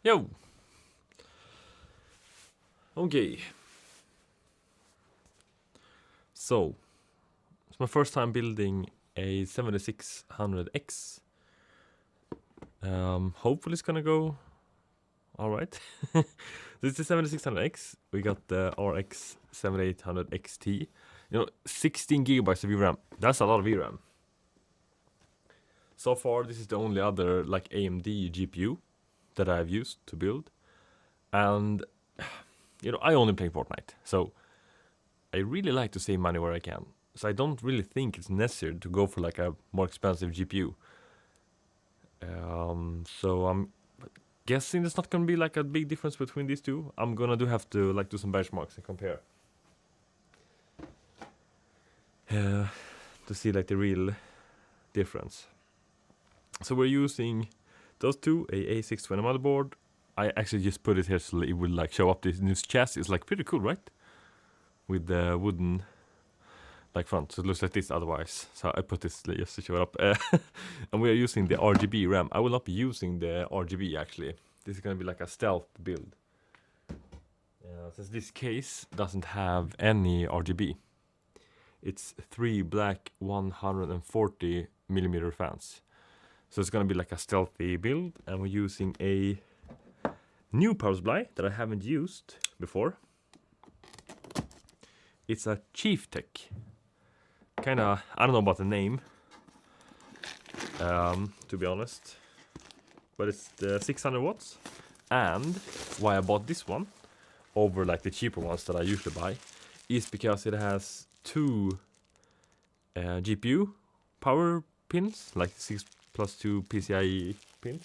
Yo! Okay. So, it's my first time building a 7600X. Hopefully it's gonna go alright. This is 7600X. We got the RX 7800 XT. 16 gigabytes of VRAM. That's a lot of VRAM. So far, this is the only other like AMD GPU that I've used to build. And I only play Fortnite, so I really like to save money where I can. So I don't really think it's necessary to go for like a more expensive GPU. So I'm guessing there's not gonna be like a big difference between these two. I'm gonna have to like do some benchmarks and compare to see like the real difference. So we're using those two, a A620 motherboard. I actually just put it here so it will like show up this new chassis. It's like pretty cool, right? With the wooden like front, so it looks like this otherwise. So I put this just to show it up. And we are using the RGB RAM. I will not be using the RGB actually. This is gonna be like a stealth build. Since this case doesn't have any RGB. It's 3 black 140mm fans. So it's gonna be like a stealthy build, and we're using a new power supply that I haven't used before. It's a Chief Tech. Kinda, I don't know about the name, to be honest. But it's the 600 watts. And why I bought this one over like the cheaper ones that I usually buy is because it has two GPU power pins, like 6+2 PCIe pins.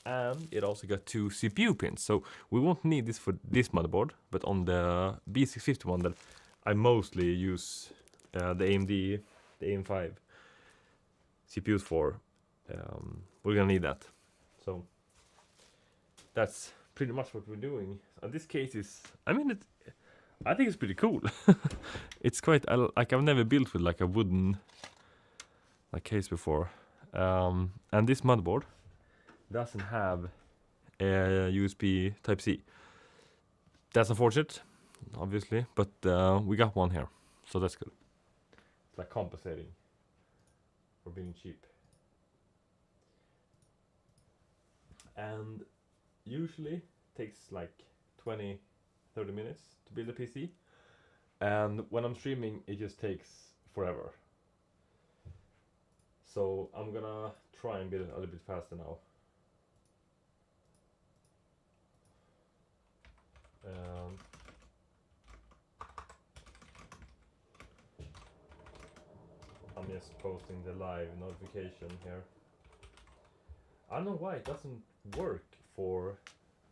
And it also got two CPU pins. So we won't need this for this motherboard, but on the B650 one that I mostly use the AMD, the AM5 CPUs for, we're gonna need that. So that's pretty much what we're doing. And this case is, I think it's pretty cool. It's quite, like I've never built with like a wooden like case before. And this motherboard doesn't have a USB Type-C. That's unfortunate, obviously, but we got one here, so that's good. It's like compensating for being cheap. And usually takes like 20-30 minutes to build a PC, and when I'm streaming it just takes forever. So I'm gonna try and build it a little bit faster now. I'm just posting the live notification here. I don't know why it doesn't work for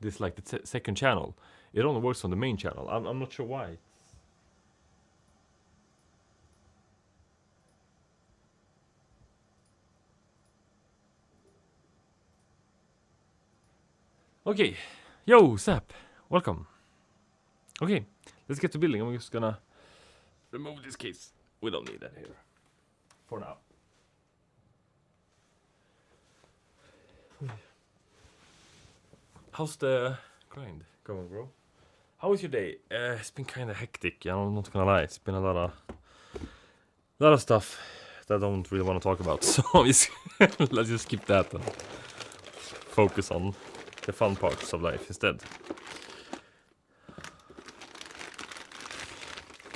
this, like the second channel. It only works on the main channel. I'm not sure why. Okay, yo, Sap, welcome. Okay, let's get to building. I'm just gonna remove this case. We don't need that here for now. How's the grind going, bro? How was your day? It's been kind of hectic. I'm not gonna lie. It's been a lot of stuff that I don't really want to talk about. So let's just skip that and focus on the fun parts of life instead.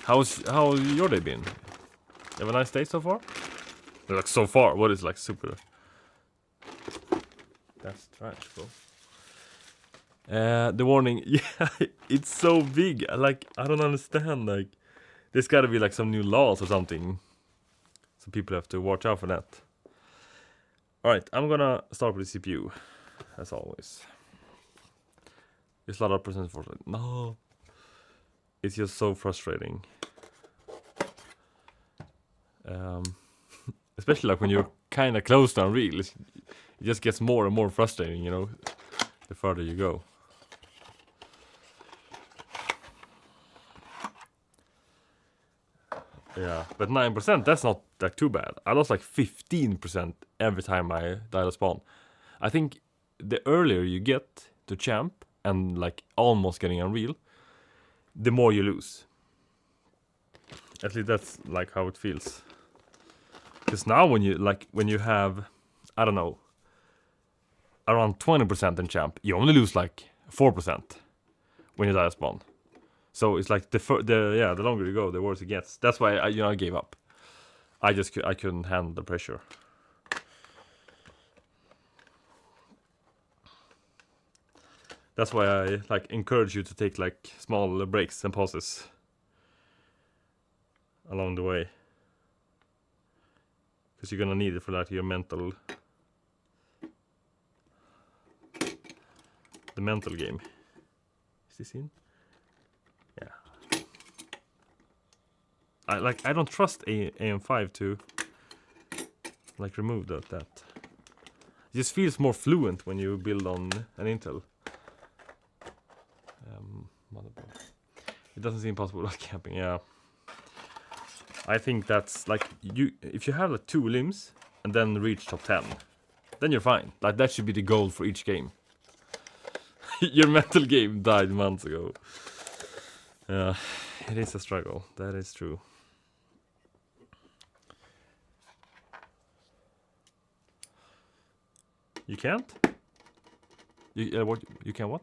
How's your day been? You have a nice day so far? Like so far, what is like super? That's trash, bro. The warning, yeah, it's so big. Like I don't understand. Like there's got to be like some new laws or something, so people have to watch out for that. All right, I'm gonna start with the CPU, as always. It's a lot of percent for it. No, it's just so frustrating. Especially like when you're kind of close to Unreal, it just gets more and more frustrating, the further you go. Yeah, but 9%, that's not like too bad. I lost like 15% every time I died a spawn. I think the earlier you get to champ and like almost getting unreal, the more you lose. At least that's like how it feels. Because now when you have, I don't know, around 20% in champ, you only lose like 4% when you die a spawn. So it's like the longer you go, the worse it gets. That's why I gave up. I couldn't handle the pressure. That's why I like encourage you to take like small breaks and pauses along the way, because you're gonna need it for like your mental, the mental game. Is this in? Yeah. I don't trust AM5 to like remove that. It just feels more fluent when you build on an Intel motherboard. It doesn't seem possible like camping. Yeah. I think that's like if you have like 2 limbs and then reach top 10, then you're fine. Like that should be the goal for each game. Your mental game died months ago. Yeah, it is a struggle. That is true. You can't? What? You can what?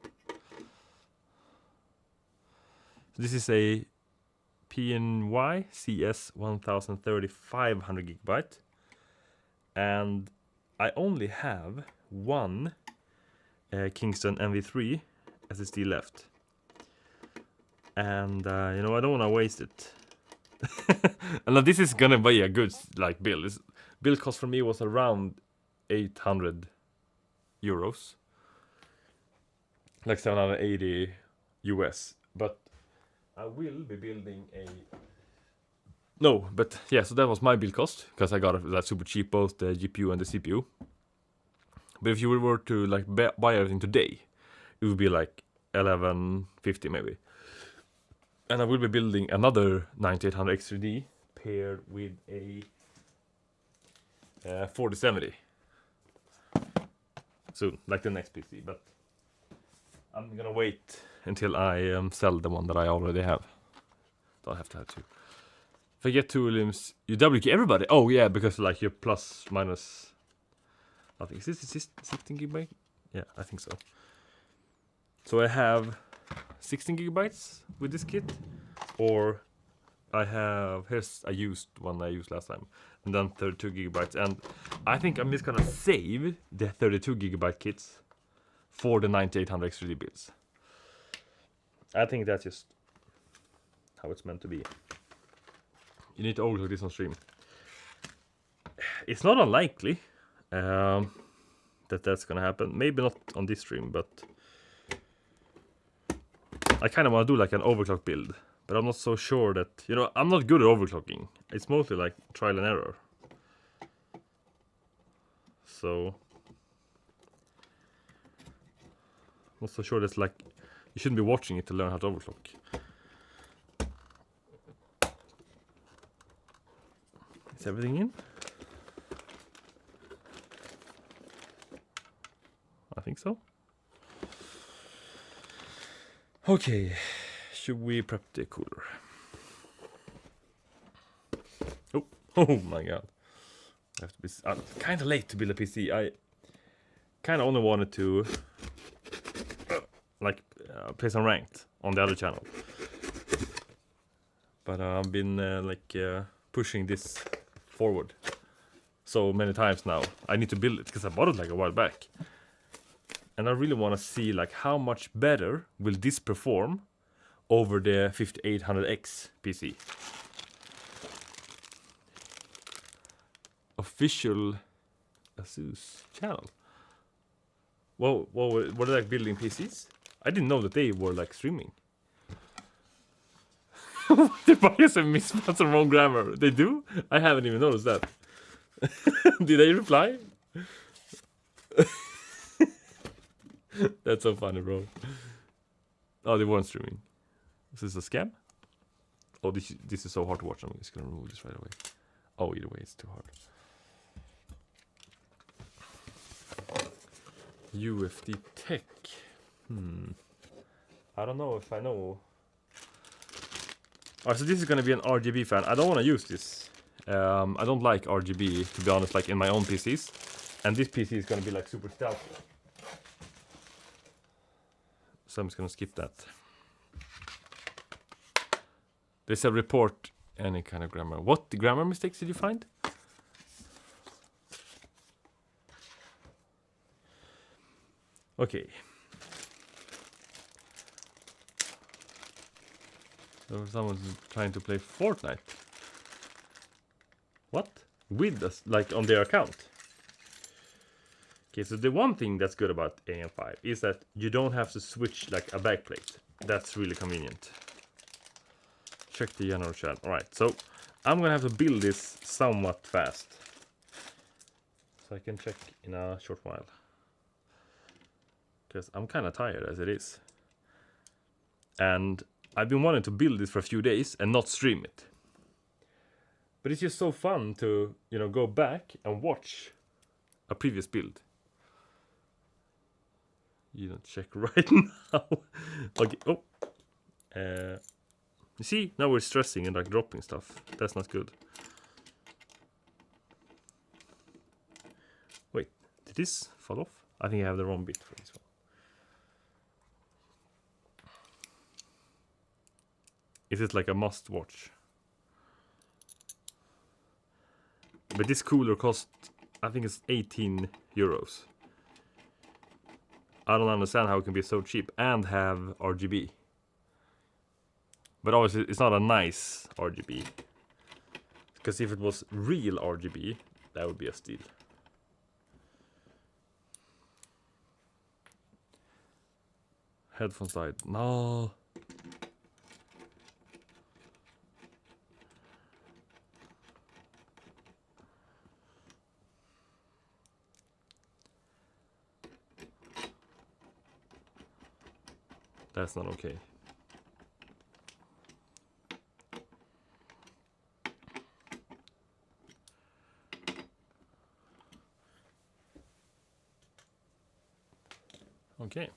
This is a PNY CS 1030 500 gigabyte, and I only have one Kingston MV3 SSD left, and I don't want to waste it. And this is gonna be a good like build. This build cost for me was around 800 euros, like 780 US, but I will be building a... No, but yeah, so that was my build cost, because I got that super cheap, both the GPU and the CPU. But if you were to like buy everything today, it would be like 1150 maybe. And I will be building another 9800 X3D paired with a 4070 soon, like the next PC. But I'm gonna wait until I sell the one that I already have. Don't have to have 2. If I get 2 limbs, you double key everybody. Oh yeah, because like your plus minus. I think is this 16 gigabyte? Yeah, I think so. So I have 16 gigabytes with this kit, or here's a used one I used last time, and then 32 gigabytes. And I think I'm just gonna save the 32 gigabyte kits for the 9800 X3D builds. I think that's just how it's meant to be. You need to overclock this on stream. It's not unlikely that that's gonna happen. Maybe not on this stream, but I kind of want to do like an overclock build. But I'm not so sure that, I'm not good at overclocking. It's mostly like trial and error. So not so sure that's like, you shouldn't be watching it to learn how to overclock. Is everything in? I think so. Okay, should we prep the cooler? Oh my god. I have to be kind of late to build a PC. I kind of only wanted to play some ranked on the other channel. But I've been pushing this forward so many times now. I need to build it because I bought it like a while back. And I really want to see like how much better will this perform over the 5800X PC. Official Asus channel. Whoa, were they like building PCs? I didn't know that they were like streaming. The bias and misspelled some wrong grammar. They do? I haven't even noticed that. Did they reply? That's so funny, bro. Oh, they weren't streaming. Is this a scam? Oh, this is so hard to watch. I'm just gonna remove this right away. Oh, either way, it's too hard. UFD Tech. I don't know if I know. Alright, so this is gonna be an RGB fan. I don't want to use this. I don't like RGB, to be honest, like in my own PCs. And this PC is gonna be like super stealthy. So I'm just gonna skip that. There's a report any kind of grammar. What grammar mistakes did you find? Okay. So someone's trying to play Fortnite. What? With us, like on their account. Okay, so the one thing that's good about AM5 is that you don't have to switch like a backplate. That's really convenient. Check the general chat. Alright, so I'm gonna have to build this somewhat fast. So I can check in a short while. Because I'm kind of tired as it is. And I've been wanting to build this for a few days and not stream it. But it's just so fun to, you know, go back and watch a previous build. You don't check right now. Okay, oh. You see, now we're stressing and like dropping stuff. That's not good. Wait, did this fall off? I think I have the wrong bit for this one. Is it like a must watch? But this cooler cost, I think it's 18 euros. I don't understand how it can be so cheap and have RGB. But obviously it's not a nice RGB. Because if it was real RGB, that would be a steal. Headphone side. No. That's not okay. Okay.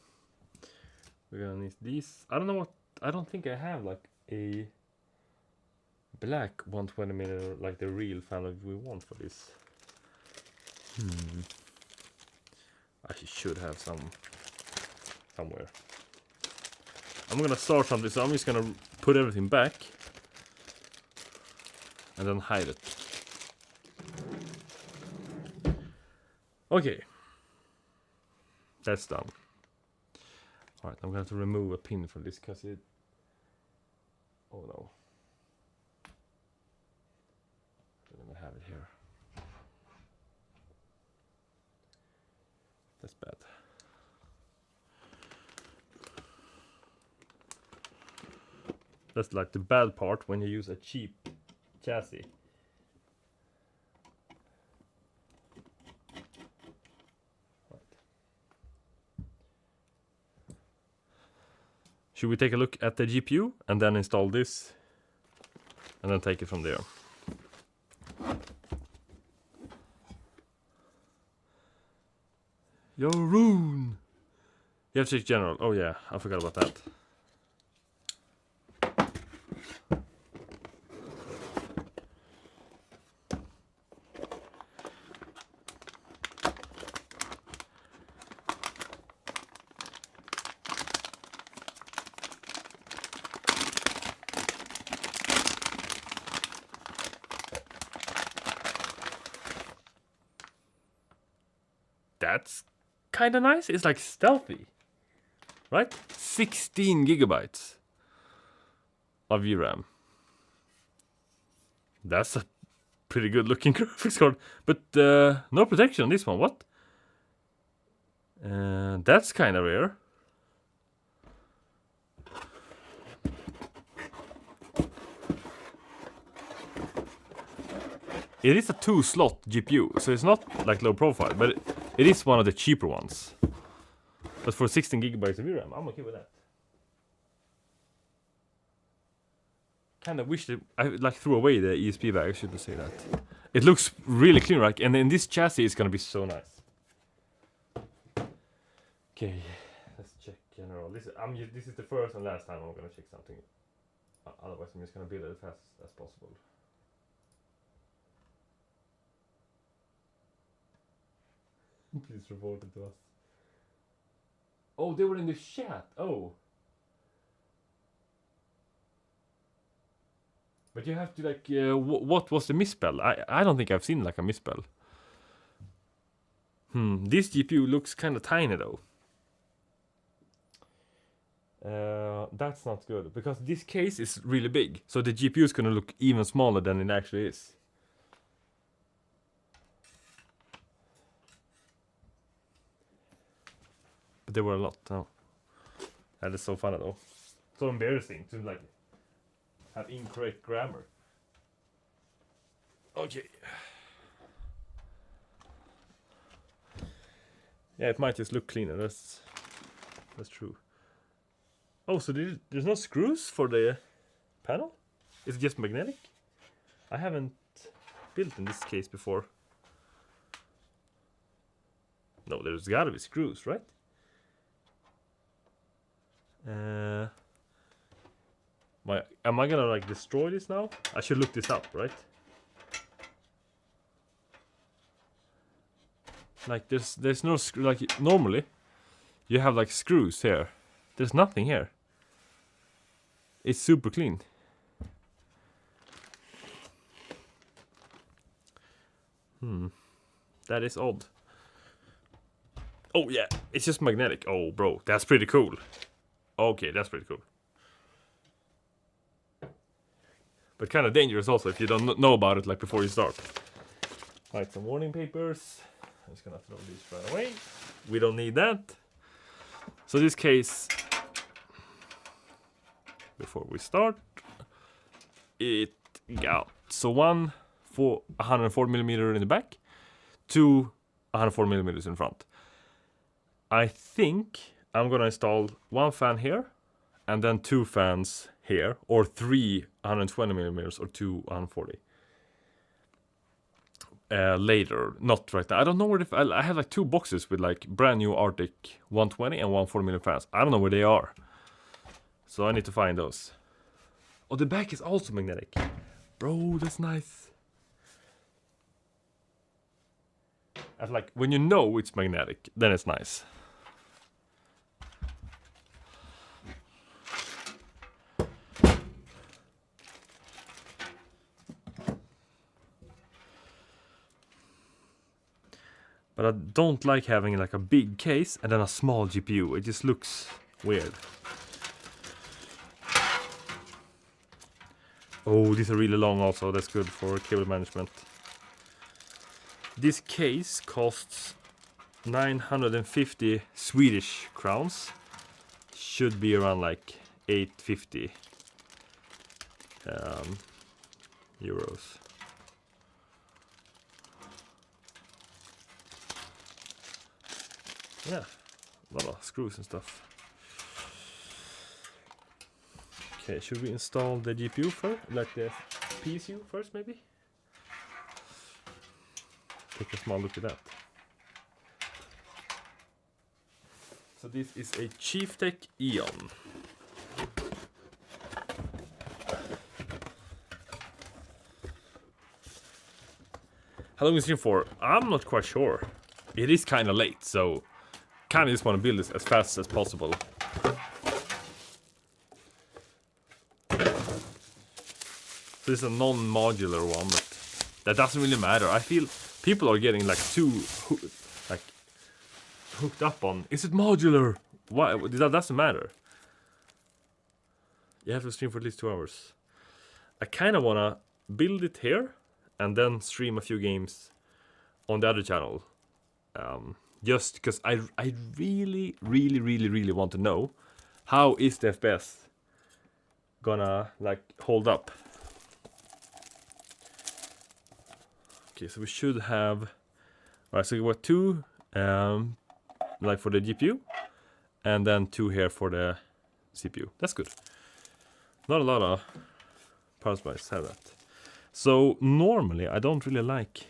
We're gonna need these. I don't know what. I don't think I have like a black 120mm, like the real fan that we want for this. I should have some somewhere. I'm gonna start something, so I'm just gonna put everything back and then hide it. Okay. That's done. Alright, I'm gonna have to remove a pin from this because it... Oh no. I'm gonna have it here. That's bad. That's like the bad part when you use a cheap chassis. Right. Should we take a look at the GPU and then install this and then take it from there? Yo, Rune! You have to check general. Oh yeah, I forgot about that. That's kind of nice. It's like stealthy, right? 16 gigabytes of VRAM. That's a pretty good looking graphics card, but no protection on this one. What? That's kind of rare. It is a 2-slot GPU, so it's not like low profile, but it is one of the cheaper ones. But for 16 gigabytes of VRAM, I'm okay with that. Kind of wish that I like threw away the ESP bag. I shouldn't say that. It looks really clean, right? And in this chassis, it's gonna be so nice. Okay, let's check general. This is the first and last time I'm gonna check something. Otherwise, I'm just gonna build it as fast as possible. Please report it to us. Oh, they were in the chat. Oh. But you have to like, what was the misspell? I don't think I've seen like a misspell. This GPU looks kind of tiny though. That's not good because this case is really big, so the GPU is gonna look even smaller than it actually is. But there were a lot. Oh, that is so funny though. So embarrassing to like have incorrect grammar. Okay. Yeah, it might just look cleaner. That's true. Oh, so there's no screws for the panel? Is it just magnetic? I haven't built in this case before. No, there's gotta be screws, right? Am I gonna like destroy this now? I should look this up, right? Like there's no like normally you have like screws here. There's nothing here. It's super clean. That is odd. Oh yeah, it's just magnetic. Oh bro, that's pretty cool. Okay, that's pretty cool. But kind of dangerous also if you don't know about it like before you start. Right, some warning papers. I'm just gonna throw these right away. We don't need that. So this case, before we start, it got so 104mm in the back, 104mm in front. I think I'm gonna install one fan here, and then 2 fans here, or 3 120mm or 2 140. Later, not right now. I don't know where I have like 2 boxes with like brand new Arctic 120 and 140mm fans. I don't know where they are, so I need to find those. Oh, the back is also magnetic. Bro, that's nice. And like when you know it's magnetic, then it's nice. But I don't like having like a big case and then a small GPU. It just looks weird. Oh, these are really long also. That's good for cable management. This case costs 950 Swedish crowns. Should be around like 850 euros. Yeah, a lot of screws and stuff. Okay, should we install the GPU first? Like the PSU first, maybe? Take a small look at that. So this is a Chieftech Eon. How long is it for? I'm not quite sure. It is kind of late, so kind of just want to build this as fast as possible. This is a non-modular one, but that doesn't really matter. I feel people are getting like too hooked up on. Is it modular? Why? That doesn't matter. You have to stream for at least 2 hours. I kind of wanna build it here and then stream a few games on the other channel. Just because I really want to know how is the FPS gonna like hold up. Okay, so we should have. Alright, so we got 2 like for the GPU, and then 2 here for the CPU. That's good. Not a lot of power supplies have that. So normally I don't really like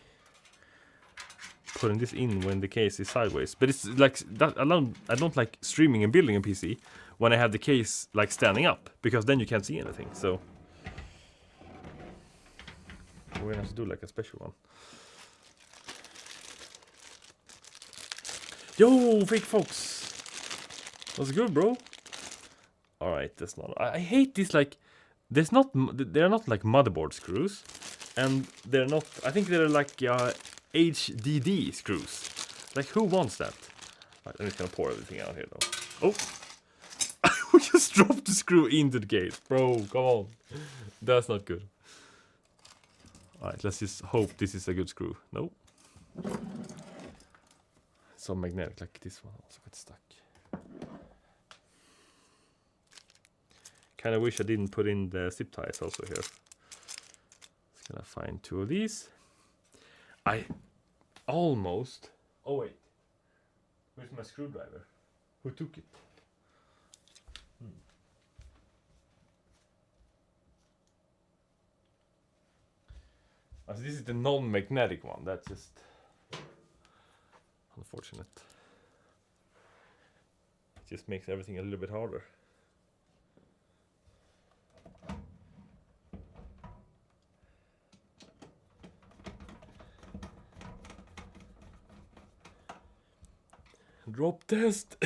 putting this in when the case is sideways. But it's like that. I don't like streaming and building a PC when I have the case like standing up, because then you can't see anything. So we're gonna have to do like a special one. Yo, fake folks, what's good, bro? All right, that's not. I hate this. Like, they're not like motherboard screws, and they're not. I think they're like HDD screws. Like, who wants that? Right, I'm just gonna pour everything out here though. Oh, we just dropped the screw into the case, bro. Come on, that's not good. All right, let's just hope this is a good screw. Nope. So magnetic, like this one also got stuck. Kind of wish I didn't put in the zip ties also here. Just gonna find 2 of these. I almost. Oh wait, where's my screwdriver? Who took it? So this is the non-magnetic one. That's just unfortunate. It just makes everything a little bit harder. Drop test.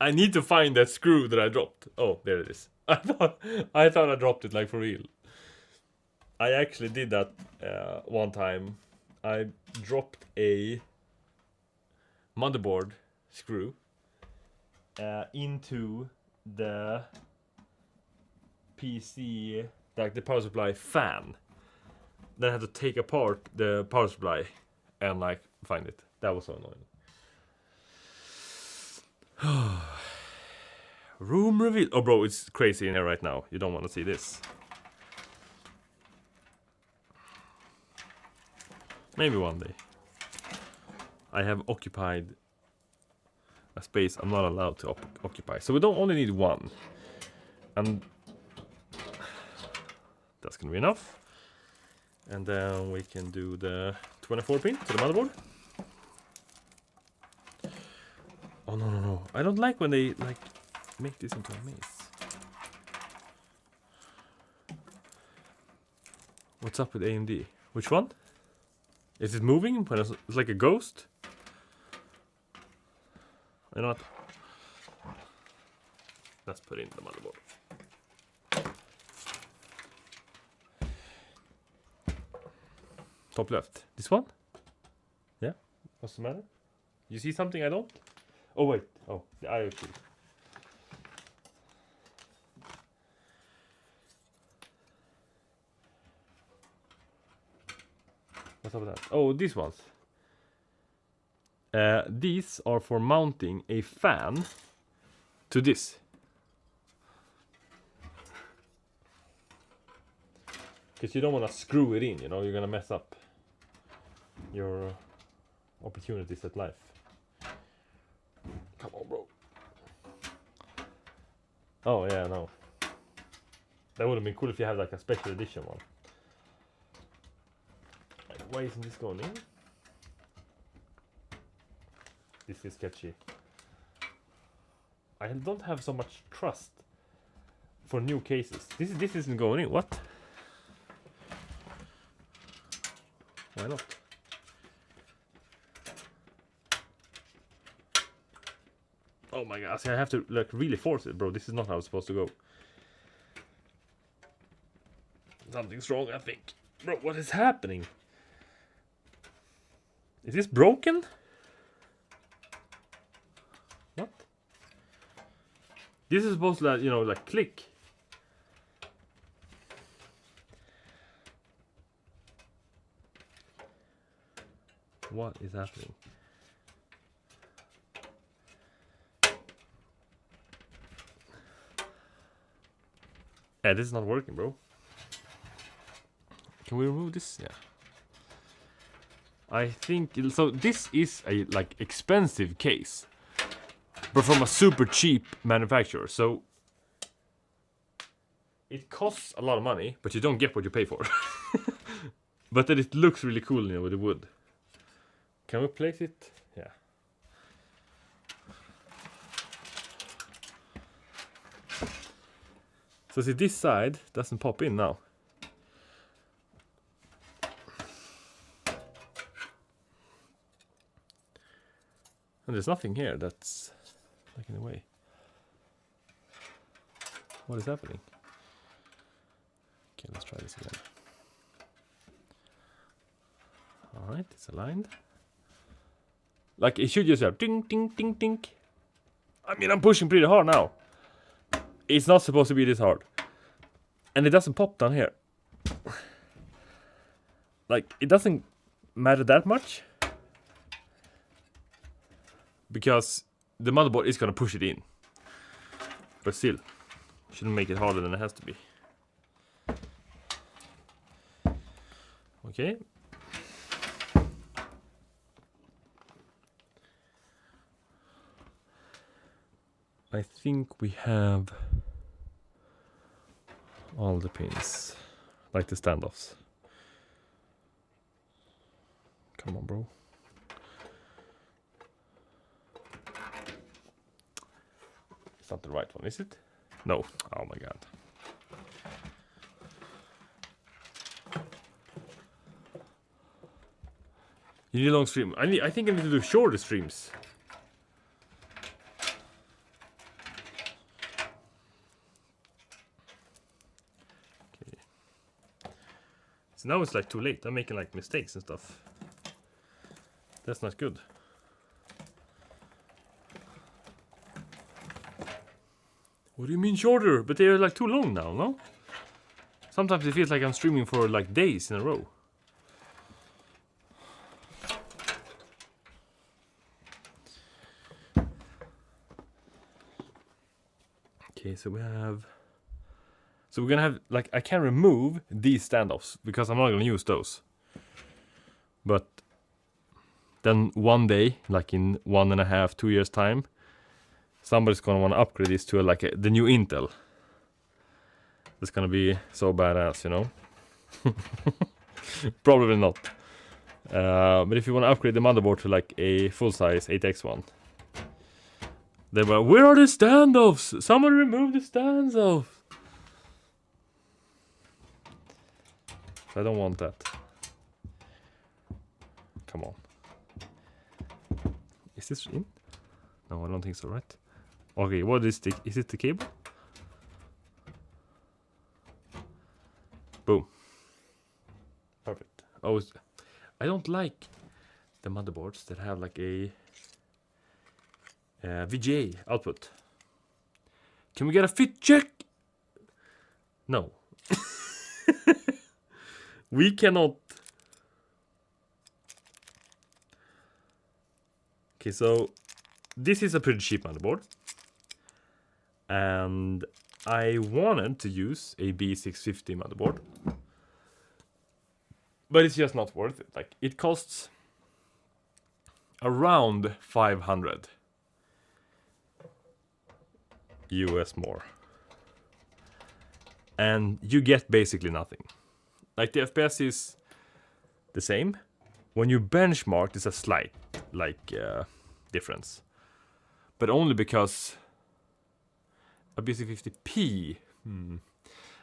I need to find that screw that I dropped. Oh, there it is. I thought I dropped it like for real. I actually did that one time. I dropped a motherboard screw into the PC, like the power supply fan. Then I had to take apart the power supply and like find it. That was so annoying. Room reveal. Oh, bro, it's crazy in here right now. You don't want to see this. Maybe one day. I have occupied a space I'm not allowed to occupy. So we don't only need one. And that's gonna be enough. And then we can do the 24 pin to the motherboard. Oh no. I don't like when they like make this into a maze. What's up with AMD? Which one? Is it moving? It's like a ghost? Why not? Let's put in the motherboard. Top left. This one? Yeah? What's the matter? You see something I don't? Oh wait. Oh, the IoT. What's up with that? Oh, these ones. These are for mounting a fan to this. Because you don't want to screw it in, you know, you're gonna mess up your opportunities at life. Come on, bro. Oh yeah, no. That would have been cool if you had like a special edition one. Like, why isn't this going in? This is sketchy. I don't have so much trust for new cases. This isn't going in. What? Why not? Oh my god, see, I have to like really force it, bro. This is not how it's supposed to go. Something's wrong, I think. Bro, what is happening? Is this broken? What? This is supposed to, you know, like click. What is happening? Yeah, this is not working, bro. Can we remove this? Yeah. I think so. This is a like expensive case, but from a super cheap manufacturer. So it costs a lot of money, but you don't get what you pay for. But then it looks really cool, you know, with the wood. Can we place it? Yeah. So see, this side doesn't pop in now. And there's nothing here that's like in the way. What is happening? Okay, let's try this again. Alright, it's aligned. Like it should just have ding ding ding ding. I mean, I'm pushing pretty hard now. It's not supposed to be this hard. And it doesn't pop down here. Like, it doesn't matter that much. Because the motherboard is gonna push it in. But still, shouldn't make it harder than it has to be. Okay. I think we have all the pins, like the standoffs. Come on, bro. It's not the right one, is it? No. Oh my god. You need a long stream. I think I need to do shorter streams. Okay. So now it's like too late. I'm making like mistakes and stuff. That's not good. What do you mean shorter? But they're like too long now, no? Sometimes it feels like I'm streaming for like days in a row. Okay, so we have... So we're gonna have, like, I can remove these standoffs because I'm not gonna use those. But then one day, like in 1.5, 2 years time, somebody's gonna wanna upgrade this to like the new Intel. It's gonna be so badass, you know? Probably not. But if you wanna upgrade the motherboard to like a full-size 8X one, they were, where are the standoffs? Someone remove the standoffs. I don't want that. Come on. Is this in? No, I don't think so, right? Okay, what is the... Is it the cable? Boom. Perfect. Oh, I don't like the motherboards that have like a VGA output. Can we get a fit check? No. We cannot. Okay, so this is a pretty cheap motherboard. And I wanted to use a B650 motherboard. But it's just not worth it. Like, it costs around 500 US more. And you get basically nothing. Like, the FPS is the same. When you benchmark, there's a slight, like, difference. But only because a B650P...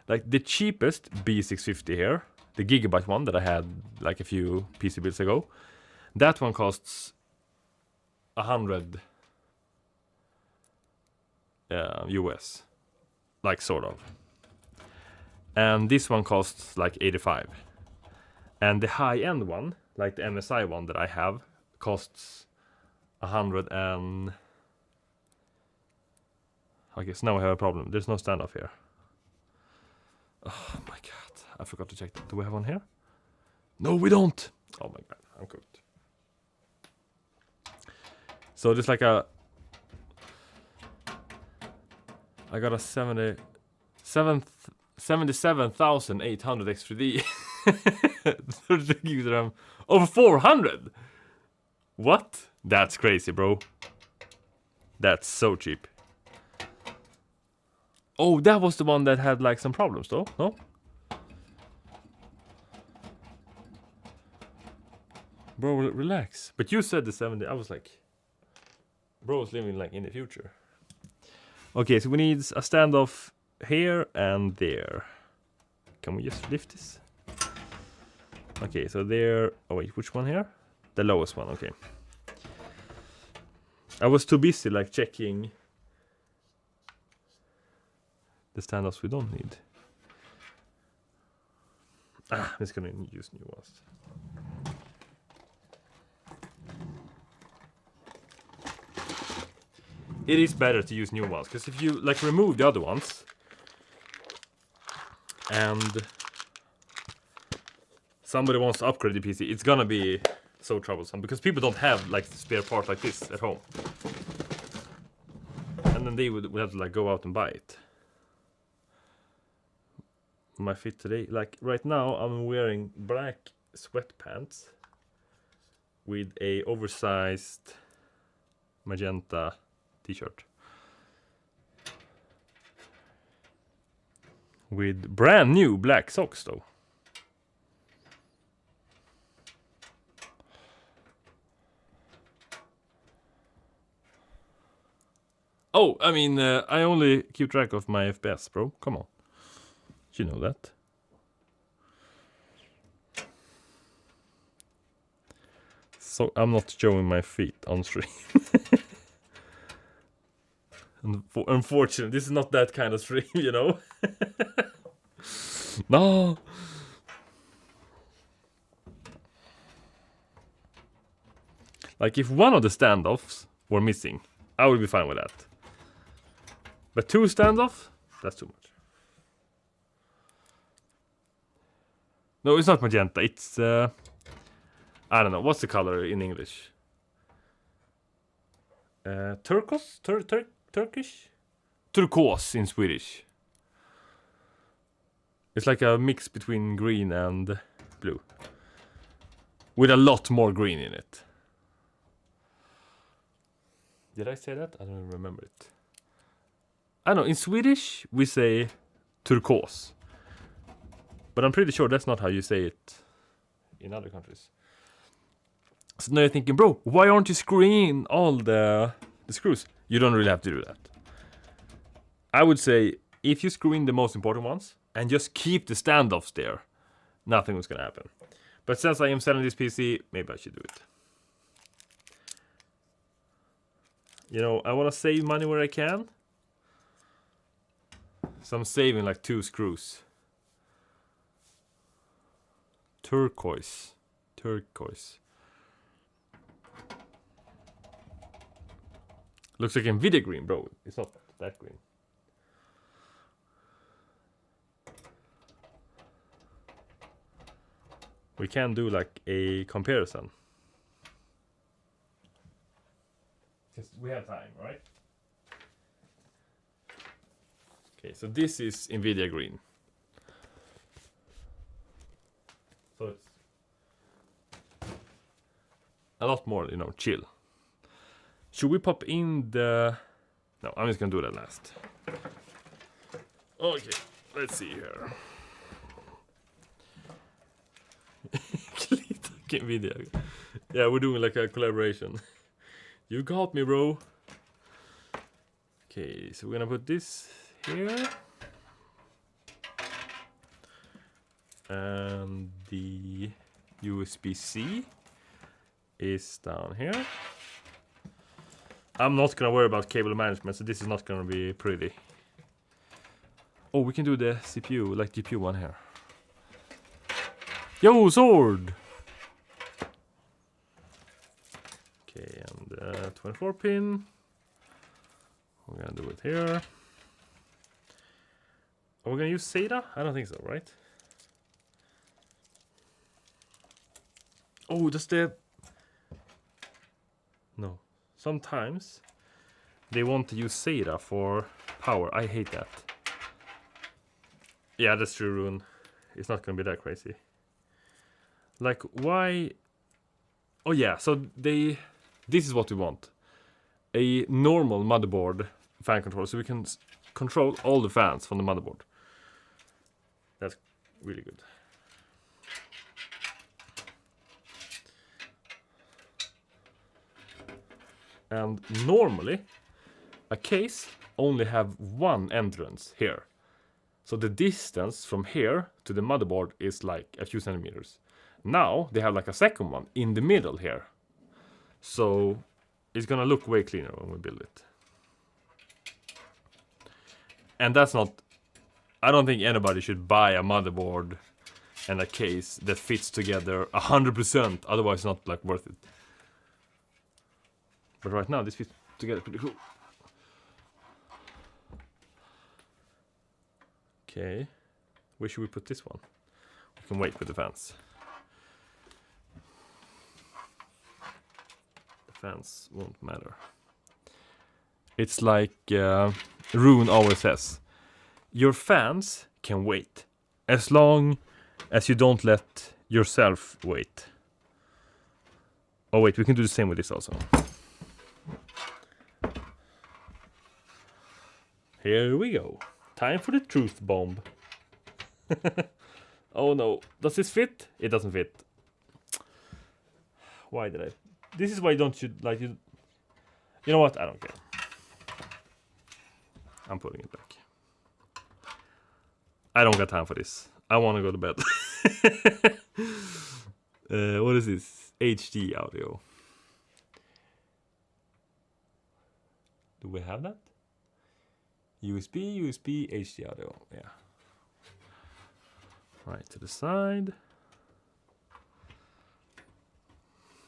Like, the cheapest B650 here, the Gigabyte one that I had, like, a few PC builds ago, that one costs 100 US. Like, sort of. And this one costs like 85. And the high-end one, like the MSI one that I have, costs 100 and... Okay, so now we have a problem. There's no standoff here. Oh my god, I forgot to check that. Do we have one here? No, we don't! Oh my god, I'm cooked. So there's like a... I got a 77,800 X3D. 32 gigs RAM. Over 400! What? That's crazy, bro. That's so cheap. Oh, that was the one that had like some problems though, no? Bro, relax. But you said the 70. I was like, bro's living like in the future. Okay, so we need a standoff here and there. Can we just lift this? Okay, so there. Oh wait, which one here? The lowest one. Okay. I was too busy like checking the standoffs we don't need. I'm just gonna use new ones. It is better to use new ones, because if you like remove the other ones and somebody wants to upgrade the PC, it's gonna be so troublesome, because people don't have like spare parts like this at home, and then they would have to like go out and buy it. My fit today, like right now, I'm wearing black sweatpants with a oversized magenta t-shirt with brand new black socks though. Oh, I mean, I only keep track of my FPS, bro. Come on. You know that. So I'm not showing my feet on stream. Unfortunately, this is not that kind of stream, you know? No! Like, if one of the standoffs were missing, I would be fine with that. But 2 standoffs? That's too much. No, it's not magenta. It's, I don't know. What's the color in English? Turquoise? Turkish? Turquoise in Swedish. It's like a mix between green and blue. With a lot more green in it. Did I say that? I don't remember it. I know, in Swedish we say turquoise. But I'm pretty sure that's not how you say it in other countries. So now you're thinking, bro, why aren't you screwing in all the screws? You don't really have to do that. I would say, if you screw in the most important ones and just keep the standoffs there, nothing was gonna happen. But since I am selling this PC, maybe I should do it. You know, I want to save money where I can. So I'm saving like 2 screws. Turquoise. Looks like Nvidia green, bro. It's not that green. We can do like a comparison. Because we have time, right? Okay, so this is Nvidia green. So it's a lot more, you know, chill. Should we pop in the... No, I'm just gonna do that last. Okay, let's see here. Nvidia. Yeah, we're doing like a collaboration. You got me, bro. Okay, so we're gonna put this here. And the USB-C is down here. I'm not gonna worry about cable management, so this is not gonna be pretty. Oh, we can do the CPU, like GPU one here. Yo, sword! Okay, and 24 pin. We're gonna do it here. Are we gonna use SATA? I don't think so, right? Oh, does the... No. Sometimes they want to use SATA for power. I hate that. Yeah, that's true, Rune. It's not gonna be that crazy. Like, why... Oh yeah, so they... This is what we want. A normal motherboard fan controller, so we can control all the fans from the motherboard. That's really good. And normally, a case only have one entrance here. So the distance from here to the motherboard is like a few centimeters. Now they have like a second one in the middle here. So it's gonna look way cleaner when we build it. And that's not... I don't think anybody should buy a motherboard and a case that fits together 100%. Otherwise it's not like worth it. But right now this fits together pretty cool. Okay. Where should we put this one? We can wait with the fans. The fans won't matter. It's like Rune always says. Your fans can wait. As long as you don't let yourself wait. Oh wait, we can do the same with this also. Here we go. Time for the truth bomb. Oh no. Does this fit? It doesn't fit. Why did I? This is why don't you like you. You know what? I don't care. I'm putting it back. I don't got time for this. I want to go to bed. What is this? HD audio. Do we have that? USB, HD audio. Yeah. Right to the side.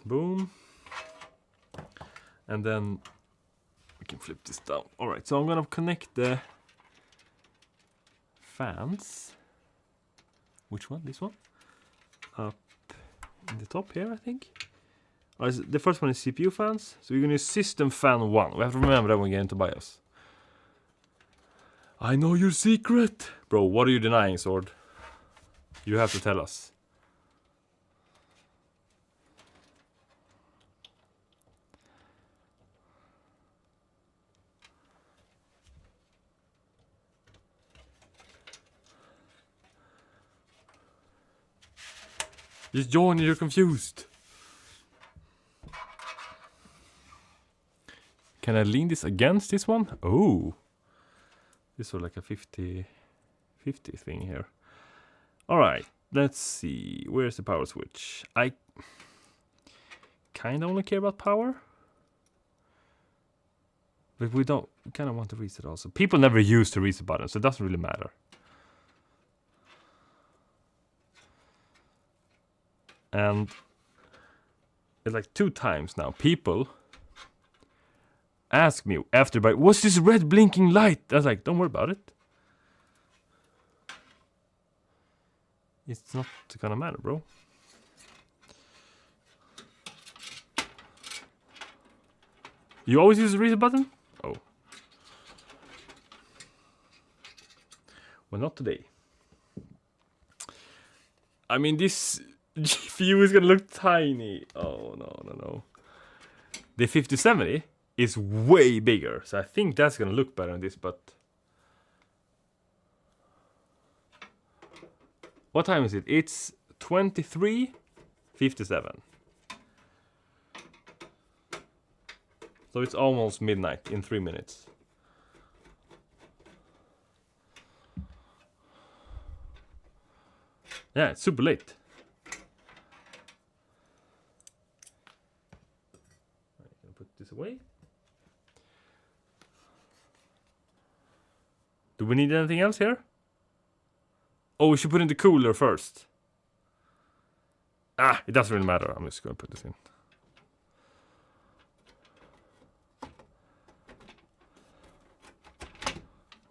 Boom. And then we can flip this down. Alright, so I'm gonna connect the fans. Which one? This one? Up in the top here, I think. The first one is CPU fans. So we're gonna use system fan 1. We have to remember that when we get into BIOS. I know your secret! Bro, what are you denying, Sword? You have to tell us. Just join, you're confused. Can I lean this against this one? Oh. This is like a 50 thing here. Alright, let's see. Where's the power switch? I kind of only care about power. But we kind of want to reset also. People never use the reset button, so it doesn't really matter. And it's like 2 times now. People ask me after, but what's this red blinking light? I was like, don't worry about it. It's not gonna matter, bro. You always use the reset button? Oh. Well, not today. I mean, this GPU is gonna look tiny. Oh, no. The 5070 is way bigger, so I think that's gonna look better than this, but... What time is it? It's 23:57. So it's almost midnight in 3 minutes. Yeah, it's super late. I'm gonna put this away. Do we need anything else here? Oh, we should put in the cooler first. Ah, it doesn't really matter. I'm just gonna put this in.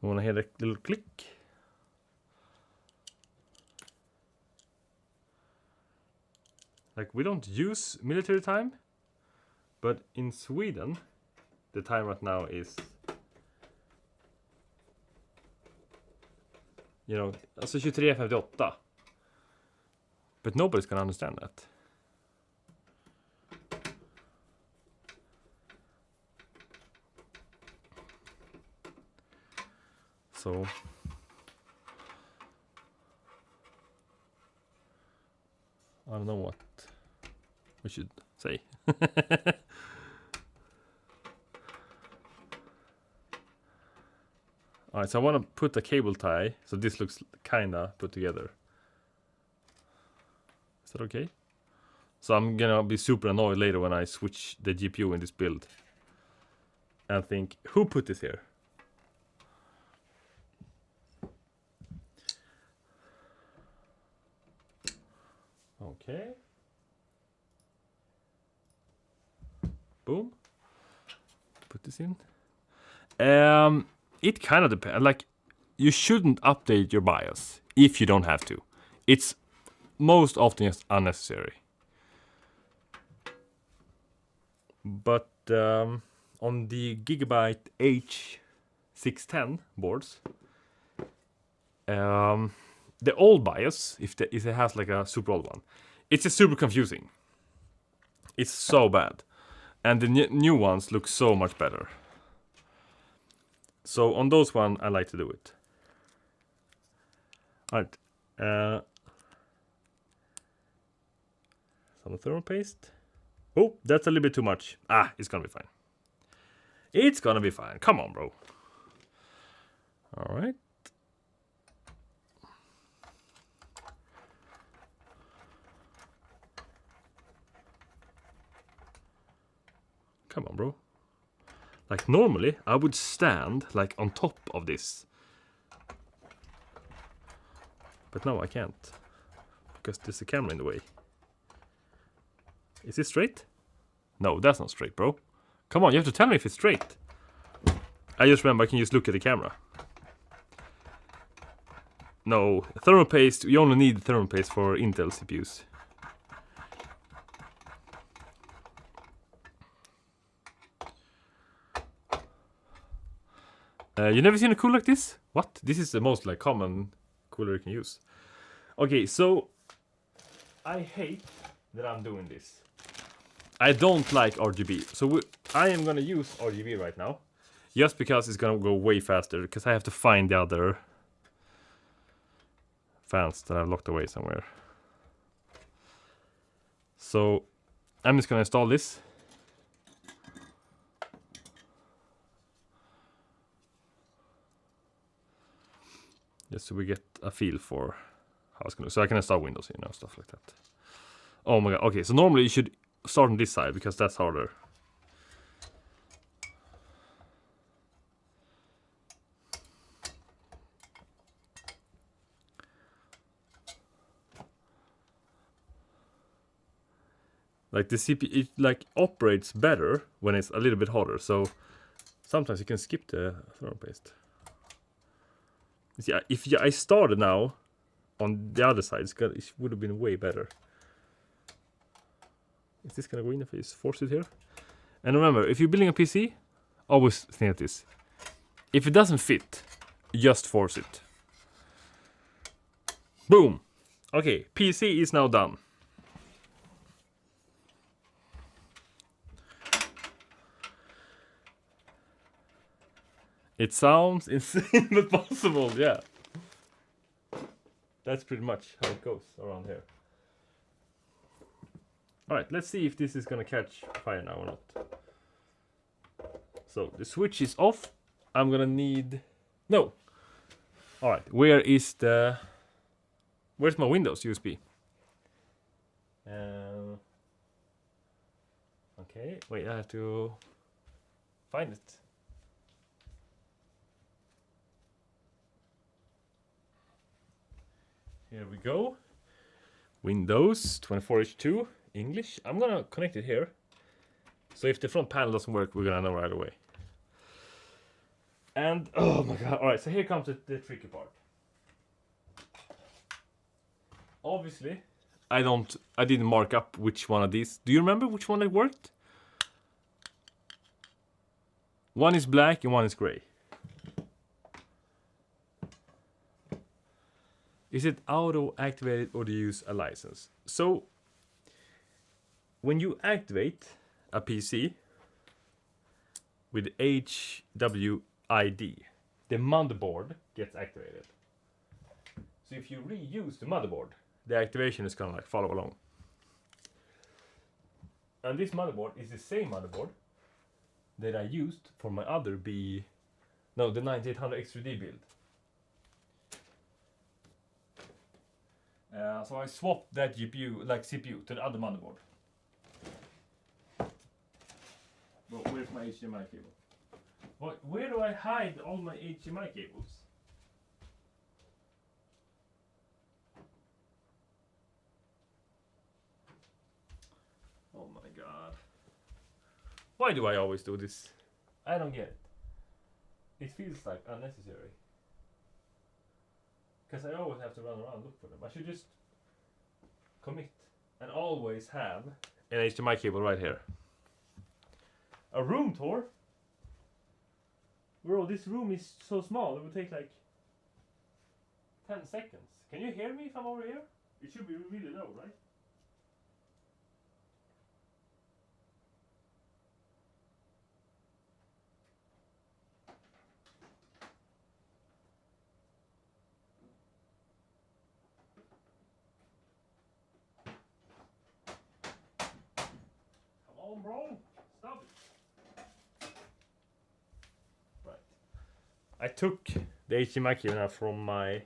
You wanna hear the little click? Like, we don't use military time, but in Sweden, the time right now is, you know, alltså 23:58. But nobody's gonna understand that. So I don't know what we should say. Alright, so I want to put a cable tie, so this looks kinda put together. Is that okay? So I'm gonna be super annoyed later when I switch the GPU in this build. And think, who put this here? Okay. Boom. Put this in. It kind of depends. Like, you shouldn't update your BIOS if you don't have to. It's most often just unnecessary. But on the Gigabyte H610 boards, the old BIOS, if it has like a super old one, it's just super confusing. It's so bad. And the new ones look so much better. So on those one, I like to do it. Alright. Some thermal paste. Oh, that's a little bit too much. Ah, it's gonna be fine. It's gonna be fine. Come on, bro. Alright. Come on, bro. Like, normally, I would stand, like, on top of this. But now I can't. Because there's a camera in the way. Is it straight? No, that's not straight, bro. Come on, you have to tell me if it's straight. I just remember I can just look at the camera. No, thermal paste, you only need thermal paste for Intel CPUs. You never seen a cooler like this? What? This is the most like common cooler you can use. Okay, so I hate that I'm doing this. I don't like RGB. So I am gonna use RGB right now. Just because it's gonna go way faster. Because I have to find the other fans that I've locked away somewhere. So I'm just gonna install this. Just so we get a feel for how it's gonna. So I can install Windows, you know, stuff like that. Oh my god. Okay, so normally you should start on this side because that's harder. Like the CPU, it like operates better when it's a little bit hotter. So sometimes you can skip the thermal paste. See, if I started now on the other side, it would have been way better. Is this gonna go in if I just force it here? And remember, if you're building a PC, always think of this. If it doesn't fit, just force it. Boom! Okay, PC is now done. It sounds insane, but possible, yeah. That's pretty much how it goes around here. Alright, let's see if this is gonna catch fire now or not. So, the switch is off. I'm gonna need... No! Alright, where's my Windows USB? Okay, wait, I have to find it. Here we go. Windows 24H2 English. I'm gonna connect it here. So if the front panel doesn't work, we're gonna know right away. And oh my god! All right, so here comes the tricky part. Obviously, I didn't mark up which one of these. Do you remember which one it worked? One is black and one is gray. Is it auto activated or do you use a license? So when you activate a PC with HWID, the motherboard gets activated. So if you reuse the motherboard, the activation is gonna like follow along. And this motherboard is the same motherboard that I used for my other No, the 9800 X3D build. So I swapped that GPU, like CPU, to the other motherboard. But where's my HDMI cable? Where do I hide all my HDMI cables? Oh my god. Why do I always do this? I don't get it. It feels like unnecessary. Because I always have to run around and look for them. I should just commit and always have an HDMI cable right here. A room tour? Bro, this room is so small, it would take like 10 seconds. Can you hear me if I'm over here? It should be really low, right? Come on, bro. Stop it. Right. I took the HDMI cable now from my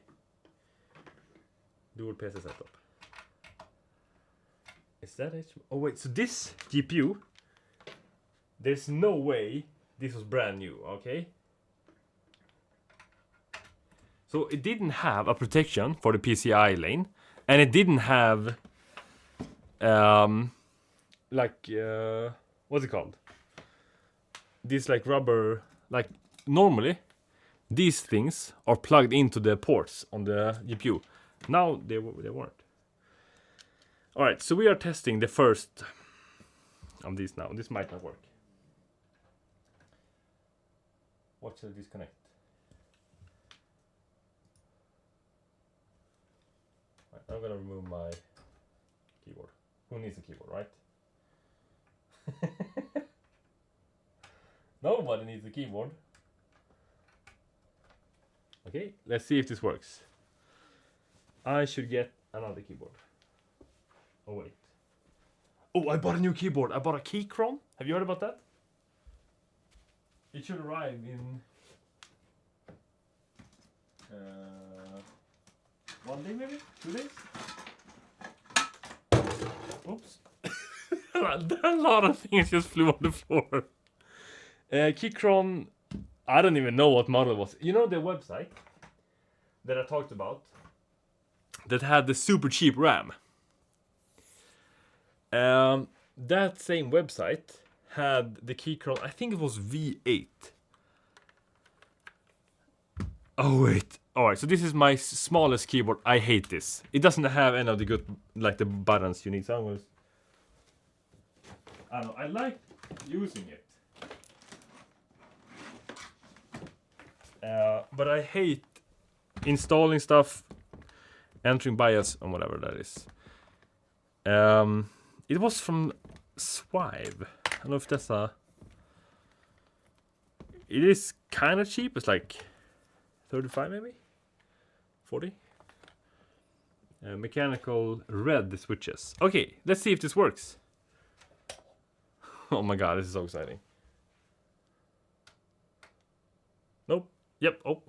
dual PC setup. Is that HDMI? Oh wait, so this GPU, there's no way this was brand new, okay? So it didn't have a protection for the PCI lane, and it didn't have what's it called? This like rubber, like normally these things are plugged into the ports on the GPU. Now they weren't. Alright, so we are testing the first of these now. This might not work. What should I disconnect? Right, I'm gonna remove my keyboard. Who needs a keyboard, right? Nobody needs a keyboard. Okay, let's see if this works. I should get another keyboard. Oh wait. Oh, I bought a new keyboard. I bought a Keychron. Have you heard about that? It should arrive in 1 day maybe? 2 days? Oops. A lot of things just flew on the floor. Keychron, I don't even know what model it was. You know the website that I talked about that had the super cheap RAM? That same website had the Keychron, I think it was V8. Oh wait. Alright, so this is my smallest keyboard. I hate this. It doesn't have any of the good, like the buttons you need. So I'm gonna, I don't know, I like using it. But I hate installing stuff, entering BIOS, and whatever that is. It was from Swive. I don't know if that's a... It is kind of cheap. It's like 35 maybe? 40? Mechanical red switches. Okay, let's see if this works. Oh my god, this is so exciting. Nope. Yep. Oh.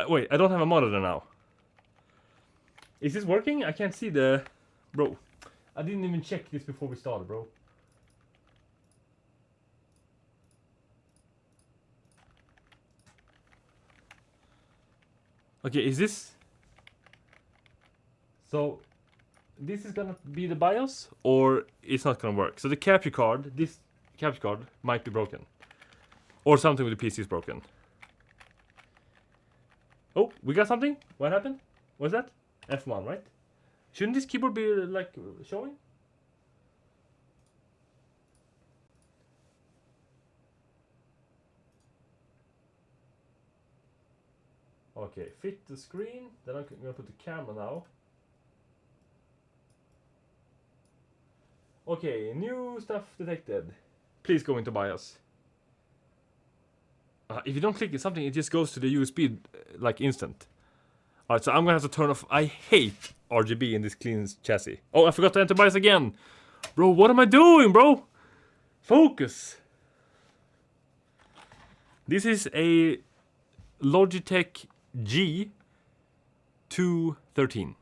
Wait, I don't have a monitor now. Is this working? I can't see the... Bro, I didn't even check this before we started, bro. Okay, is this... So, this is gonna be the BIOS, or it's not gonna work. So the capture card, this capture card might be broken. Or something with the PC is broken. Oh, we got something? What happened? What's that? F1, right? Shouldn't this keyboard be like showing? Okay, fit the screen. Then I'm gonna put the camera now. Okay, new stuff detected. Please go into BIOS. If you don't click something, it just goes to the USB like instant. Alright, so I'm gonna have to turn off. I hate RGB in this clean chassis. Oh, I forgot to enter BIOS again. Bro, what am I doing, bro? Focus. This is a Logitech G213.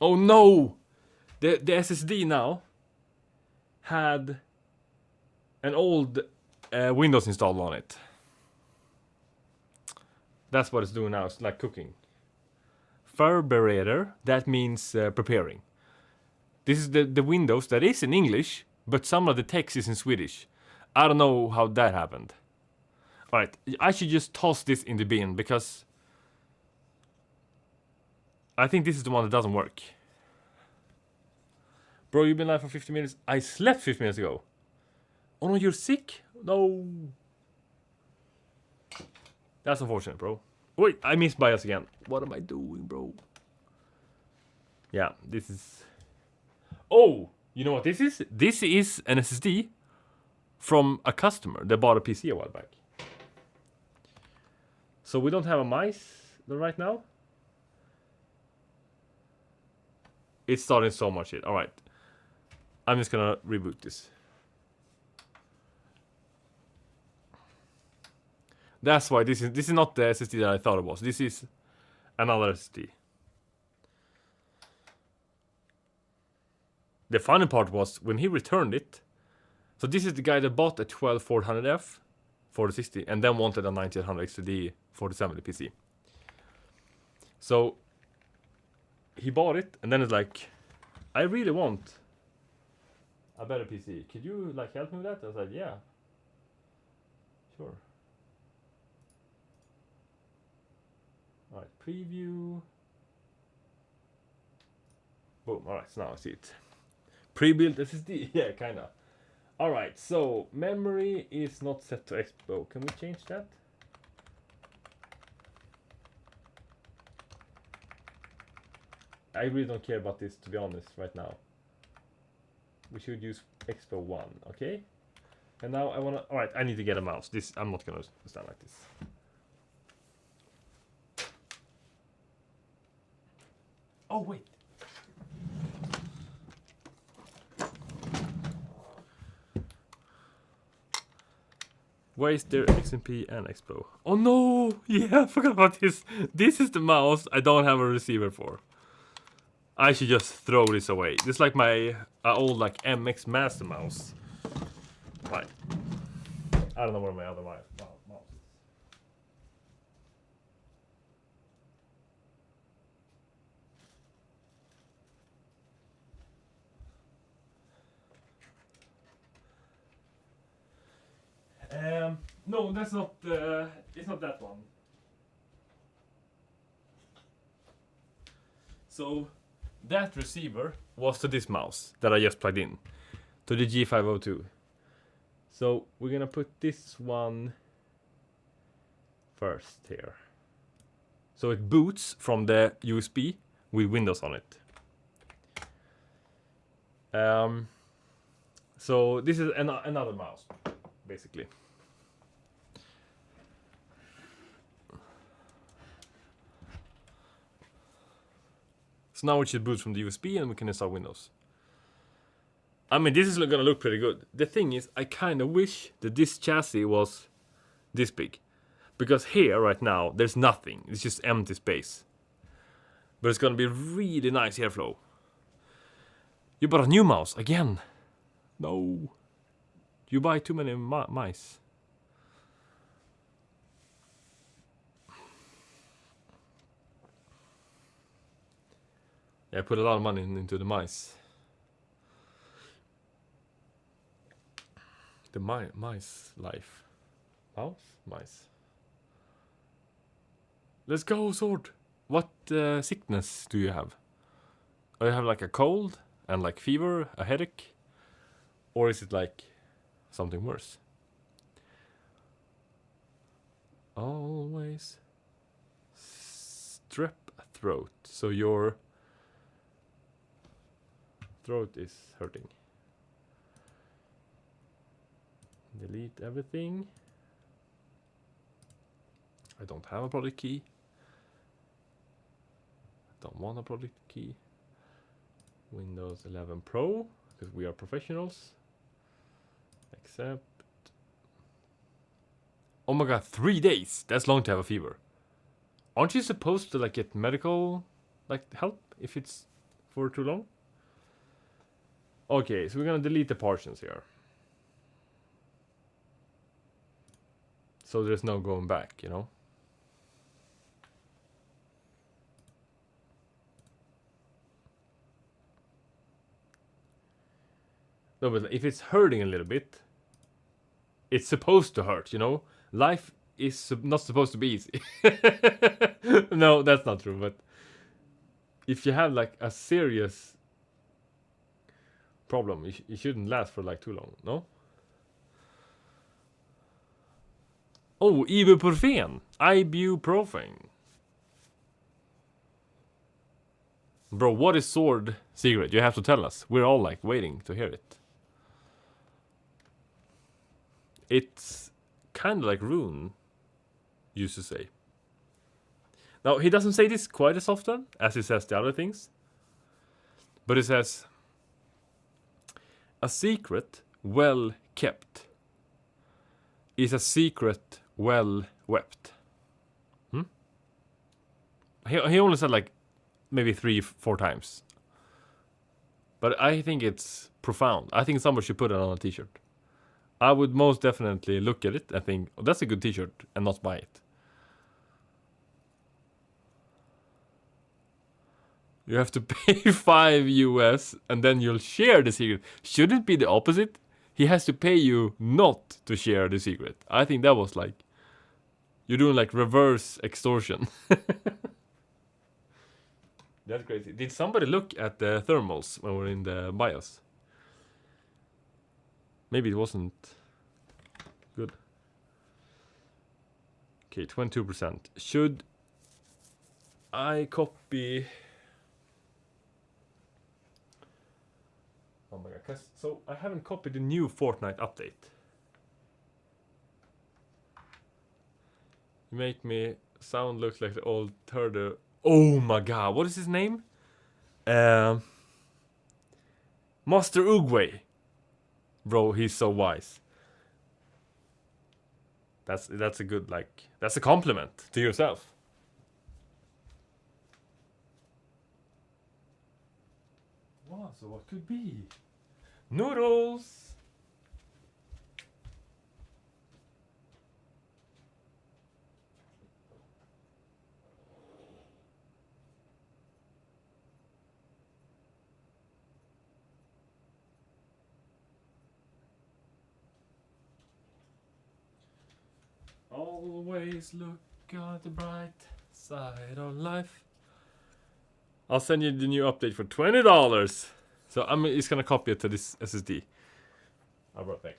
Oh no! The SSD now had an old Windows installed on it. That's what it's doing now. It's like cooking. Förbereder, that means preparing. This is the Windows that is in English, but some of the text is in Swedish. I don't know how that happened. Alright, I should just toss this in the bin because I think this is the one that doesn't work. Bro, you've been live for 50 minutes. I slept 50 minutes ago. Oh no, you're sick? No. That's unfortunate, bro. Wait, I missed BIOS again. What am I doing, bro? Yeah, this is... Oh, you know what this is? This is an SSD from a customer that bought a PC a while back. So we don't have a mice right now. It's starting so much shit. Alright. I'm just gonna reboot this. That's why this is not the SSD that I thought it was. This is another SSD. The funny part was when he returned it. So this is the guy that bought a 12400F for the 60 and then wanted a 1900 XTD for the 70 PC. So he bought it and then it's like, I really want a better PC. Could you like help me with that? I was like, yeah, sure. Alright, preview. Boom, alright, so now I see it. Pre-built SSD, yeah, kinda. Alright, so memory is not set to Expo. Can we change that? I really don't care about this, to be honest, right now. We should use Expo 1, okay? And now I wanna... Alright, I need to get a mouse. This, I'm not gonna stand like this. Oh, wait. Where is their XMP and Expo? Oh no! Yeah, I forgot about this. This is the mouse I don't have a receiver for. I should just throw this away. This is like my old like MX Master mouse. Right. I don't know where my other mouse is. No, that's not. It's not that one. So that receiver was to this mouse that I just plugged in, to the G502. So we're gonna put this one first here. So it boots from the USB with Windows on it. So this is another mouse, basically. So now we should boot from the USB and we can install Windows. I mean, this is gonna look pretty good. The thing is, I kind of wish that this chassis was this big. Because here, right now, there's nothing. It's just empty space. But it's gonna be really nice airflow. You bought a new mouse, again. No. You buy too many mice. Yeah, I put a lot of money into the mice. The mice life. Mouse? Mice. Let's go, Sword. What sickness do you have? Do you have like a cold and like fever, a headache? Or is it like something worse? Always strep throat. So your throat is hurting. Delete everything. I don't have a product key. Don't want a product key. Windows 11 Pro, because we are professionals. Accept. Oh my god, 3 days. That's long to have a fever. Aren't you supposed to like get medical like help if it's for too long? Okay, so we're gonna delete the portions here. So there's no going back, you know? No, but if it's hurting a little bit, it's supposed to hurt, you know? Life is not supposed to be easy. No, that's not true, but if you have like a serious problem, it shouldn't last for like too long, no? Oh, ibuprofen! Ibuprofen. Bro, what is sword secret? You have to tell us. We're all like waiting to hear it. It's kind of like Rune used to say. Now, he doesn't say this quite as often as he says the other things. But he says, a secret well kept is a secret well wept. He only said like maybe 3-4 times. But I think it's profound. I think someone should put it on a t-shirt. I would most definitely look at it and think, oh, that's a good t-shirt, and not buy it. You have to pay $5 and then you'll share the secret. Shouldn't it be the opposite? He has to pay you not to share the secret. I think that was like, you're doing like reverse extortion. That's crazy. Did somebody look at the thermals when we're in the BIOS? Maybe it wasn't good. Okay, 22%. Should I copy? Oh my god, so I haven't copied the new Fortnite update. You make me sound look like the old turtle. Oh my god, what is his name? Master Uguay. Bro, he's so wise. That's a good, like, that's a compliment to yourself. Wow, so what could be? Noodles! Always look at the bright side of life. I'll send you the new update for $20. So I'm just gonna copy it to this SSD. I'll be right back.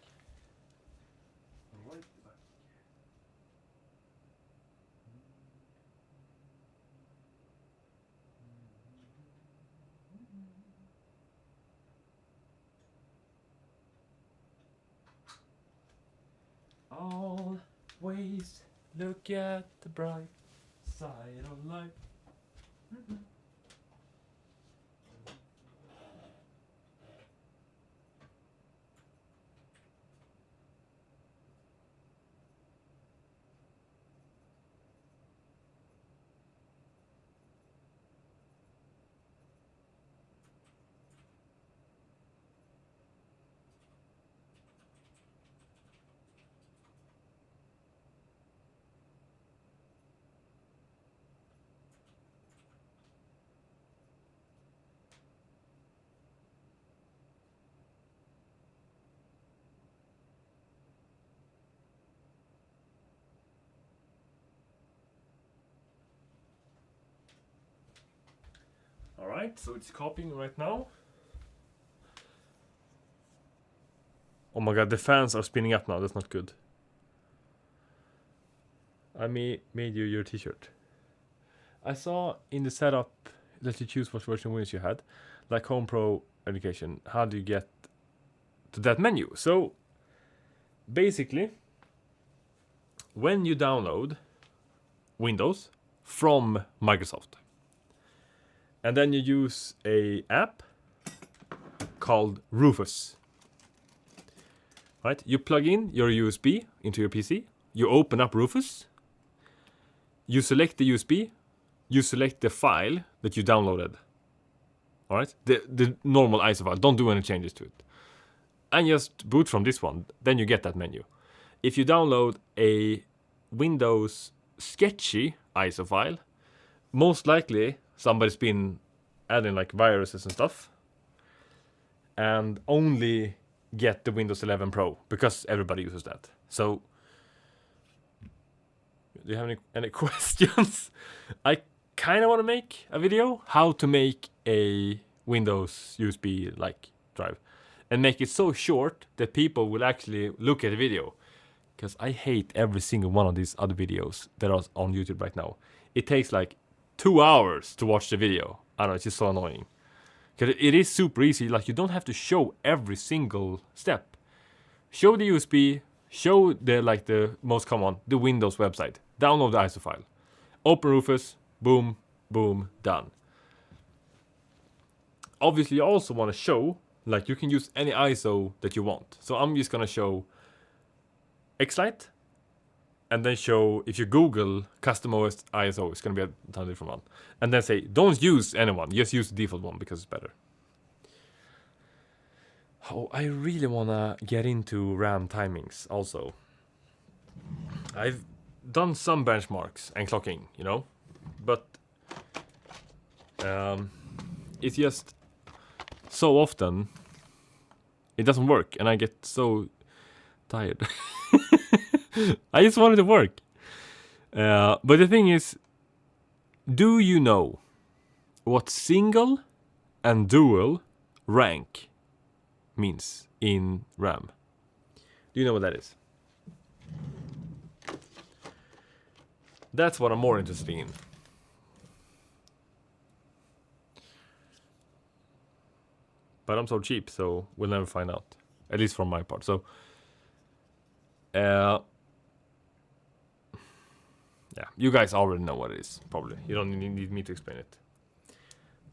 Always look at the bright side of life. Alright, so it's copying right now. Oh my god, the fans are spinning up now, that's not good. I made you your t-shirt. I saw in the setup that you choose what version Windows you had, like Home Pro Education. How do you get to that menu? So basically, when you download Windows from Microsoft, and then you use a app called Rufus. right? You plug in your USB into your PC, you open up Rufus, you select the USB, you select the file that you downloaded, all right? The normal ISO file, don't do any changes to it. And just boot from this one, then you get that menu. If you download a Windows sketchy ISO file, most likely somebody's been adding like viruses and stuff, and only get the Windows 11 Pro because everybody uses that. So, do you have any questions? I kind of want to make a video how to make a Windows USB like drive and make it so short that people will actually look at the video. Because I hate every single one of these other videos that are on YouTube right now. It takes like 2 hours to watch the video. I don't know, it's just so annoying. Because it is super easy, like you don't have to show every single step. Show the USB, show the most common, the Windows website. Download the ISO file. Open Rufus, boom, boom, done. Obviously you also want to show, like you can use any ISO that you want. So I'm just gonna show X-Lite, and then show, if you Google custom OS ISO, it's gonna be a ton different one. And then say, don't use anyone, just use the default one because it's better. Oh, I really wanna get into RAM timings also. I've done some benchmarks and clocking, you know, but it's just so often it doesn't work, and I get so tired. I just want it to work. But the thing is, do you know what single and dual rank means in RAM? Do you know what that is? That's what I'm more interested in. But I'm so cheap, so we'll never find out. At least from my part. So, yeah, you guys already know what it is, probably. You don't need me to explain it.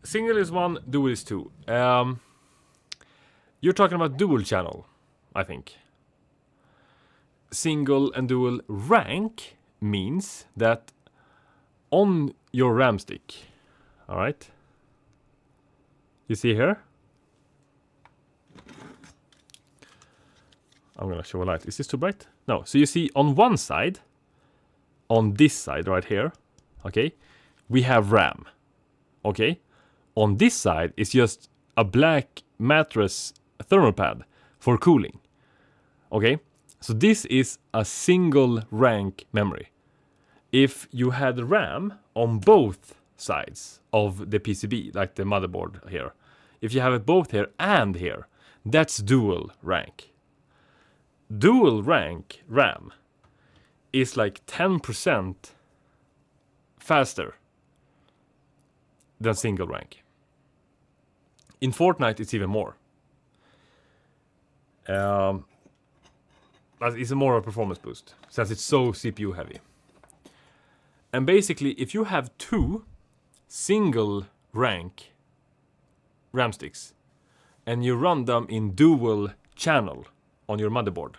Single is 1, dual is 2. You're talking about dual channel, I think. Single and dual rank means that on your RAM stick, alright? You see here? I'm gonna show a light. Is this too bright? No. So you see on one side, on this side right here, okay, we have RAM, okay? On this side is just a black mattress thermal pad for cooling, okay? So this is a single rank memory. If you had RAM on both sides of the PCB, like the motherboard here, if you have it both here and here, that's dual rank. Dual rank RAM is like 10% faster than single rank. In Fortnite, it's even more. It's more of a performance boost, since it's so CPU heavy. And basically, if you have 2 single rank RAM sticks, and you run them in dual channel on your motherboard,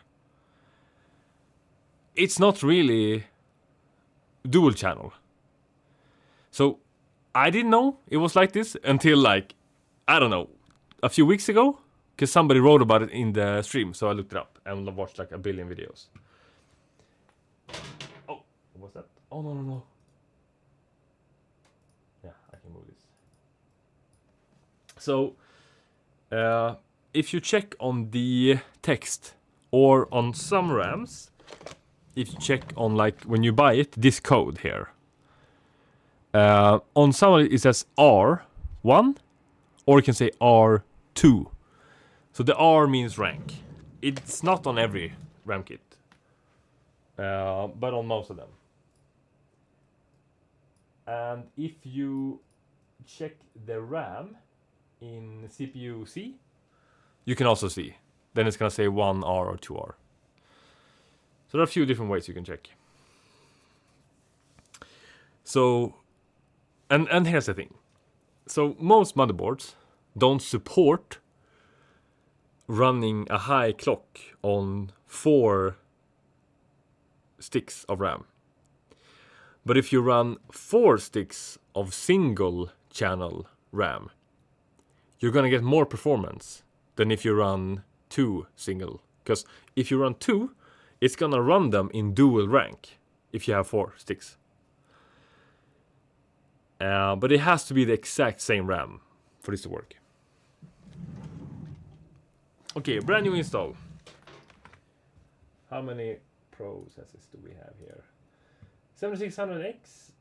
it's not really dual channel. So I didn't know it was like this until, like, I don't know, a few weeks ago, because somebody wrote about it in the stream. So I looked it up and watched like a billion videos. Oh, what was that? Oh, no. Yeah, I can move this. So if you check on the text, or on some RAMs, if you check on, like, when you buy it, this code here, on some it says R1, or you can say R2. So the R means rank. It's not on every RAM kit, but on most of them. And if you check the RAM in CPU C, you can also see. Then it's gonna say 1R or 2R. So there are a few different ways you can check. So, and here's the thing. So most motherboards don't support running a high clock on 4 sticks of RAM. But if you run 4 sticks of single channel RAM, you're gonna get more performance than if you run 2 single. Because if you run 2, it's gonna run them in dual rank if you have 4 sticks. But it has to be the exact same RAM for this to work. Okay, brand new install. How many processes do we have here? 7600X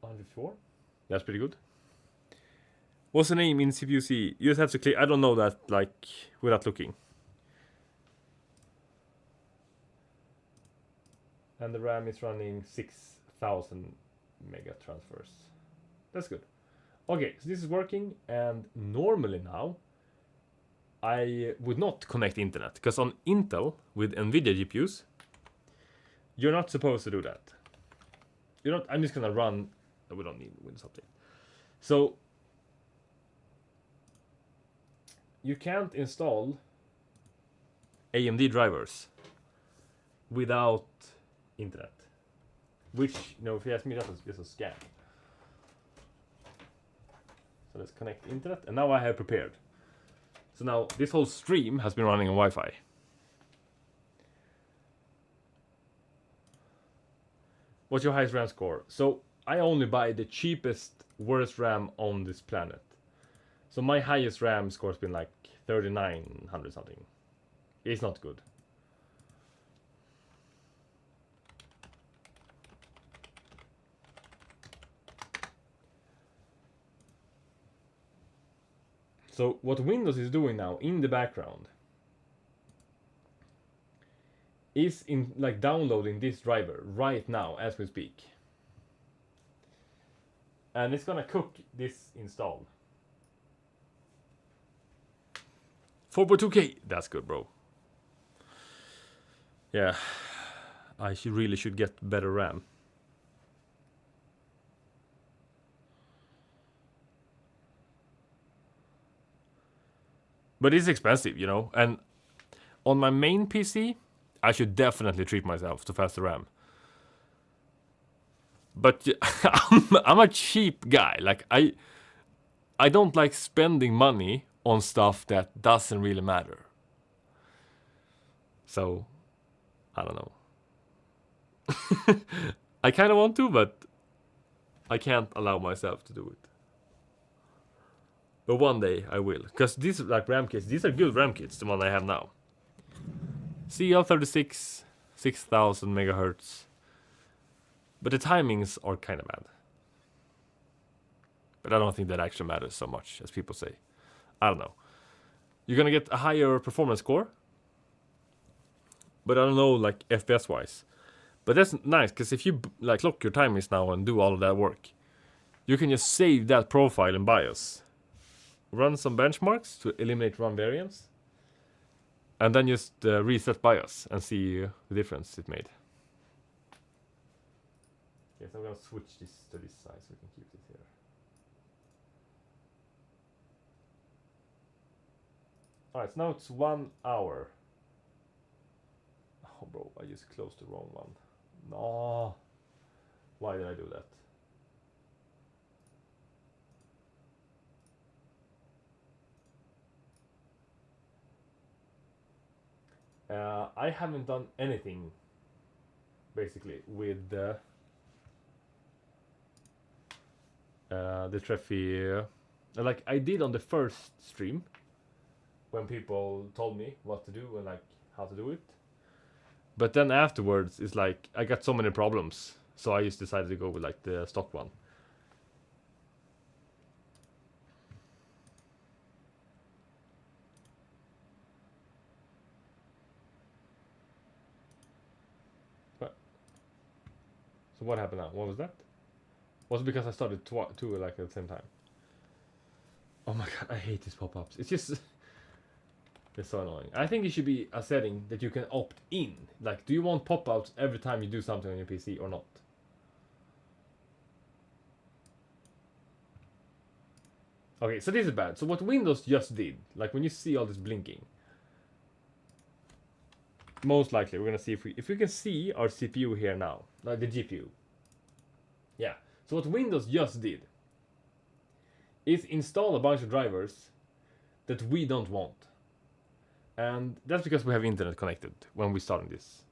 104. That's pretty good. What's the name in CPU-C? You just have to click. I don't know that, like, without looking. And the RAM is running 6000 mega transfers. That's good. Okay, so this is working, and normally now I would not connect internet, because on Intel with NVIDIA GPUs, you're not supposed to do that. You're not. I'm just gonna run. We don't need Windows Update. So you can't install AMD drivers without internet. Which, you know, if you ask me, that's just a scam. So let's connect internet, and now I have prepared. So now this whole stream has been running on Wi-Fi. What's your highest RAM score? So I only buy the cheapest, worst RAM on this planet. So my highest RAM score has been like 3900 something. It's not good. So what Windows is doing now in the background is in like downloading this driver right now as we speak. And it's gonna cook this install. 4.2K, that's good, bro. Yeah, I really should get better RAM. But it's expensive, you know, and on my main PC, I should definitely treat myself to faster RAM. But I'm a cheap guy. Like, I don't like spending money on stuff that doesn't really matter. So, I don't know. I kind of want to, but I can't allow myself to do it. But one day I will, because these like RAM kits, these are good RAM kits, the one I have now. CL36, 6000 megahertz. But the timings are kind of bad. But I don't think that actually matters so much as people say. I don't know. You're gonna get a higher performance score. But I don't know, like FPS wise. But that's nice, because if you like lock your timings now and do all of that work, you can just save that profile in BIOS. Run some benchmarks to eliminate run variance, and then just reset BIOS and see the difference it made. Yes, I'm gonna switch this to this side so we can keep it here. Alright, so now it's 1 hour. Oh, bro, I just closed the wrong one. No. Why did I do that? I haven't done anything basically with the Treffy. Like I did on the first stream when people told me what to do and like how to do it. But then afterwards, it's like I got so many problems, so I just decided to go with like the stock one. So what happened now? What was that? Was it because I started two like at the same time? Oh my god, I hate these pop-ups. It's just it's so annoying. I think it should be a setting that you can opt in. Like, do you want pop-ups every time you do something on your PC or not? Okay, so this is bad. So what Windows just did, like when you see all this blinking, most likely we're gonna see if we can see our CPU here now, like the GPU. Yeah. So what Windows just did is install a bunch of drivers that we don't want, and that's because we have internet connected when we starting this.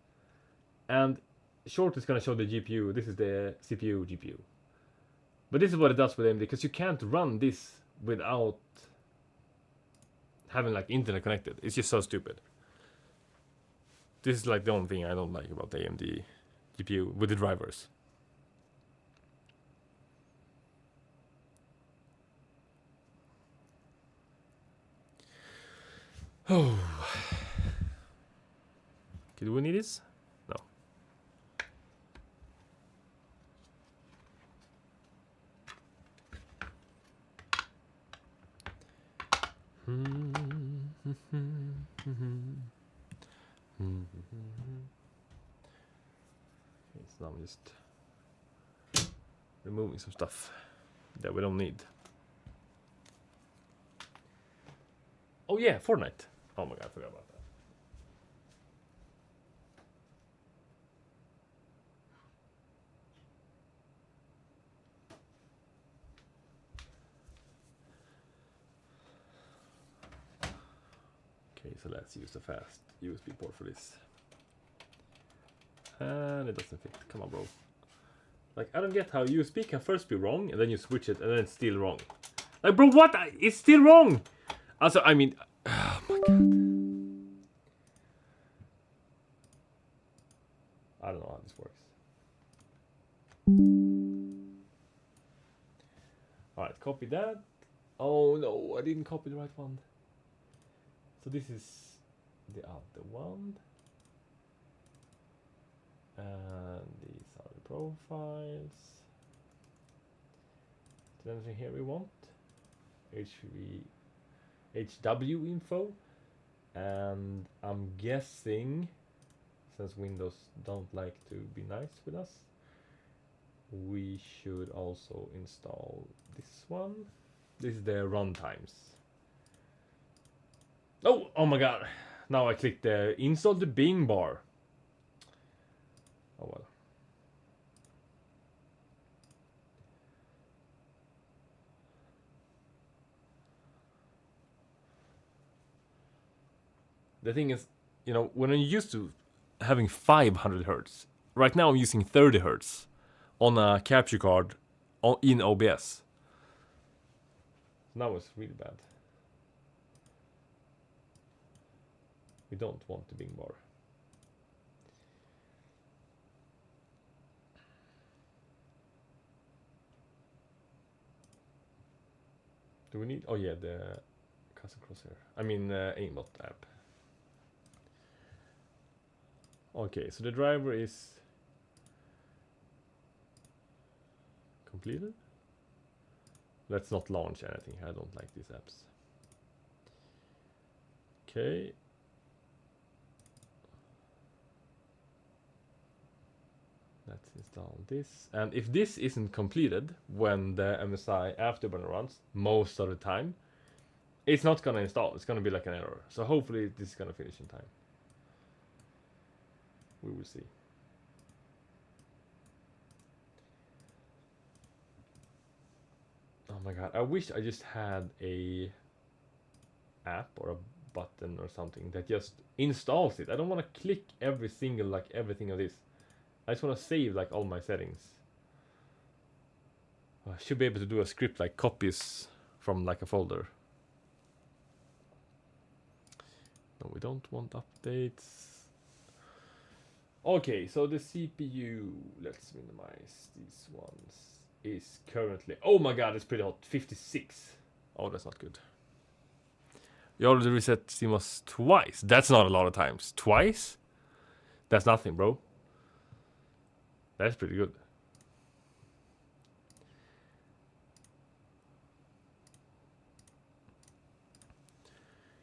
And short is gonna show the GPU. This is the CPU GPU. But this is what it does with AMD, because you can't run this without having like internet connected. It's just so stupid. This is like the only thing I don't like about the AMD GPU with the drivers. Oh. Okay, do we need this? No. Okay, so now I'm just removing some stuff that we don't need. Oh yeah, Fortnite. Oh my god, I forgot about that. Okay, so let's use the fast USB port for this. And it doesn't fit. Come on, bro. Like, I don't get how USB can first be wrong, and then you switch it, and then it's still wrong. Like, bro, what? It's still wrong! Also, I mean... Oh my god. I don't know how this works. Alright, copy that. Oh no, I didn't copy the right one. So this is the other one. And these are the profiles. Is there anything here we want? HW info. And I'm guessing, since Windows don't like to be nice with us, we should also install this one. This is the runtimes. Oh my god! Now I clicked the install the Bing bar. Oh well. The thing is, you know, when I'm used to having 500 hertz, right now I'm using 30 hertz on a capture card in OBS. Now it's really bad. We don't want the Bing bar. Do we need? Oh yeah, the custom crosshair. I mean, aimbot app. Okay, so the driver is completed. Let's not launch anything. I don't like these apps. Okay. Let's install this. And if this isn't completed when the MSI Afterburner runs, most of the time, it's not gonna install. It's gonna be like an error. So hopefully this is gonna finish in time. We will see. Oh my god, I wish I just had a app or a button or something that just installs it. I don't want to click every single, like everything of this. I just want to save like all my settings. I should be able to do a script like copies from like a folder. No, we don't want updates. Okay, so the CPU, let's minimize these ones, is currently, oh my god, it's pretty hot, 56. Oh, that's not good. You already reset CMOS twice. That's not a lot of times. Twice? That's nothing, bro. That's pretty good.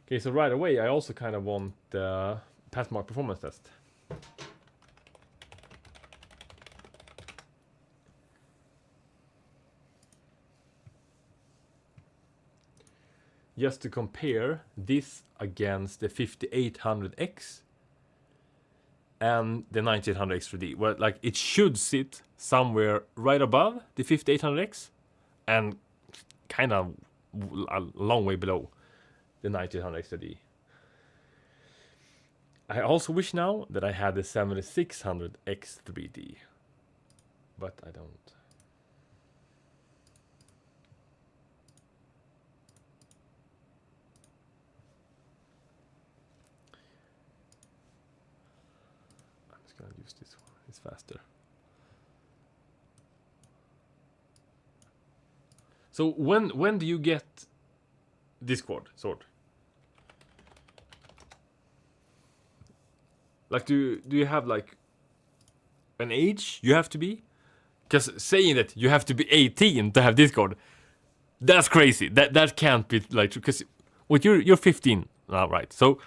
Okay, so right away, I also kind of want the pathmark performance test. just to compare this against the 5800X and the 9800X 3D. Well, like it should sit somewhere right above the 5800X and kind of a long way below the 9800X 3D. I also wish now that I had the 7600X 3D, but I don't. I'm just gonna use this one, it's faster. So when do you get Discord sword? Like do you have like an age you have to be? Because saying that you have to be 18 to have Discord, that's crazy. That can't be like true. Because what you're 15 now, right? So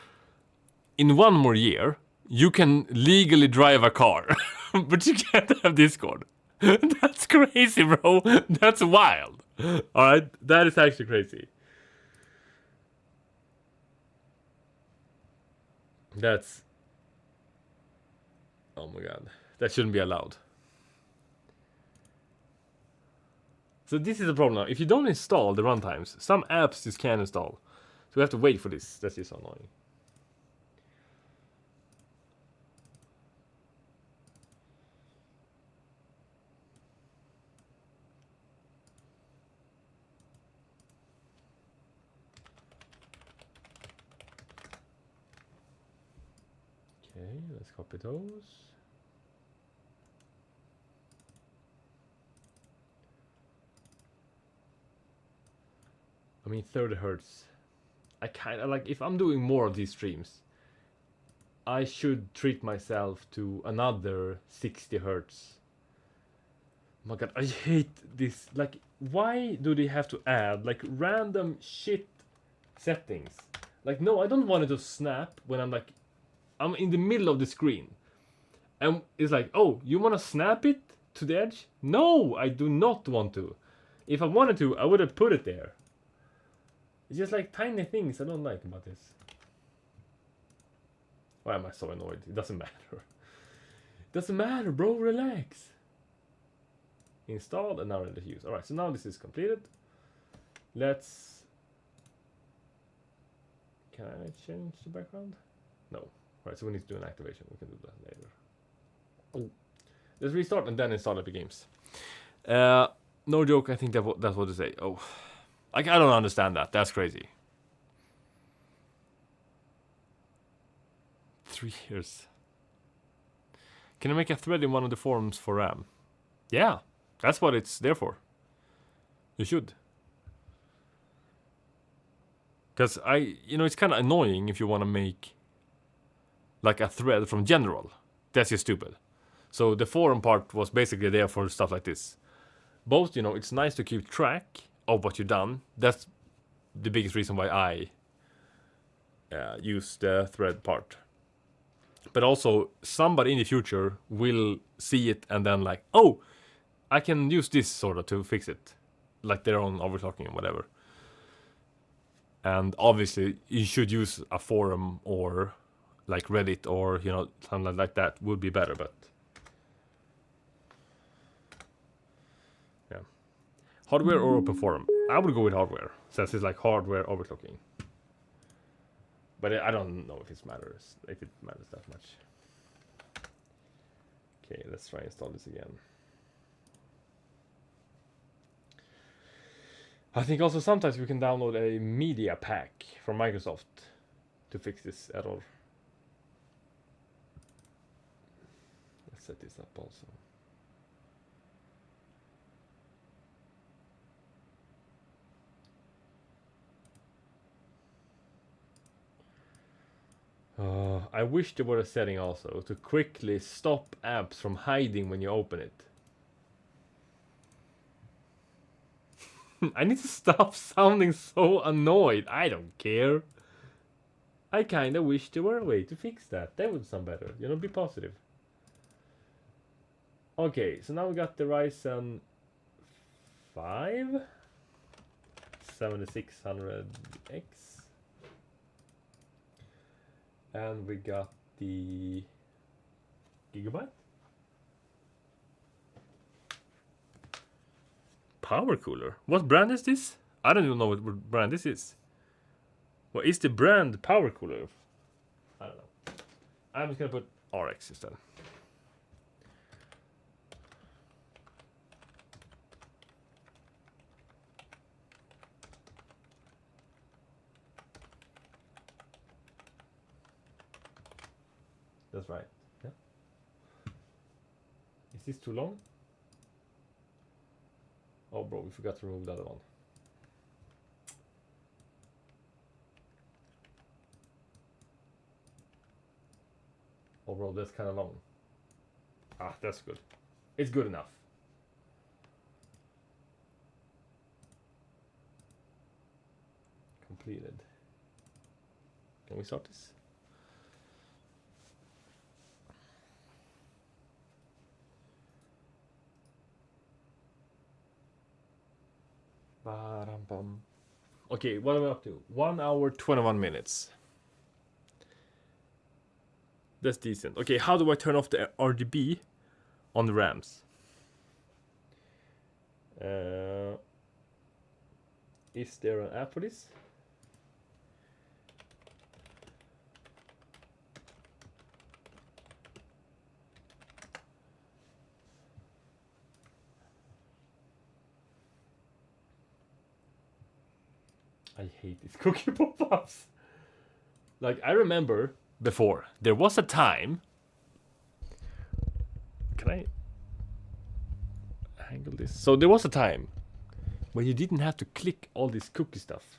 in one more year you can legally drive a car, but you can't have Discord. That's crazy, bro. That's wild. All right, that is actually crazy. That's... oh my god. That shouldn't be allowed. So this is the problem now. If you don't install the runtimes, some apps just can't install. So we have to wait for this. That's just annoying. Okay, let's copy those. I mean, 30 hertz. I kind of like, if I'm doing more of these streams, I should treat myself to another 60 hertz. Oh my god, I hate this. Like, why do they have to add like random shit settings? Like, no, I don't want it to snap when I'm in the middle of the screen. And it's like, oh, you want to snap it to the edge? No, I do not want to. If I wanted to, I would have put it there. It's just like tiny things I don't like about this. Why am I so annoyed? It doesn't matter. It doesn't matter, bro. Relax. Installed and now ready to use. Alright, so now this is completed. Let's... can I change the background? No. Alright, so we need to do an activation. We can do that later. Oh. Let's restart and then install Epic Games. No joke, I think that's what to say. Oh. Like, I don't understand that. That's crazy. 3 years. Can I make a thread in one of the forums for RAM? Yeah, that's what it's there for. You should. Because it's kind of annoying if you want to make like a thread from general. That's just stupid. So the forum part was basically there for stuff like this. Both, it's nice to keep track of what you've done. That's the biggest reason why I use the thread part. But also, somebody in the future will see it and then like, oh, I can use this sort of to fix it. Like their own overclocking and whatever. And obviously, you should use a forum or like Reddit or, something like that would be better, but... yeah. Hardware or open forum? I would go with hardware, since it's like hardware overclocking. But I don't know if it matters that much. Okay, let's try and install this again. I think also sometimes we can download a media pack from Microsoft to fix this error. Let's set this up also. I wish there were a setting also to quickly stop apps from hiding when you open it. I need to stop sounding so annoyed. I don't care. I kinda wish there were a way to fix that. That would sound better. Be positive. Okay, so now we got the Ryzen 5 7600X. And we got the Gigabyte. Power cooler. What brand is this? I don't even know what brand this is. What is the brand power cooler? I don't know. I'm just gonna put RX instead. That's right. Yeah. Is this too long? Oh, bro, we forgot to remove the other one. Oh, bro, that's kind of long. Ah, that's good. It's good enough. Completed. Can we start this? Okay, what am I up to? 1 hour, 21 minutes. That's decent. Okay, how do I turn off the RGB on the RAMs? Is there an app for this? I hate these cookie pop-ups. Like, I remember before, there was a time... Can I angle this? So there was a time when you didn't have to click all this cookie stuff.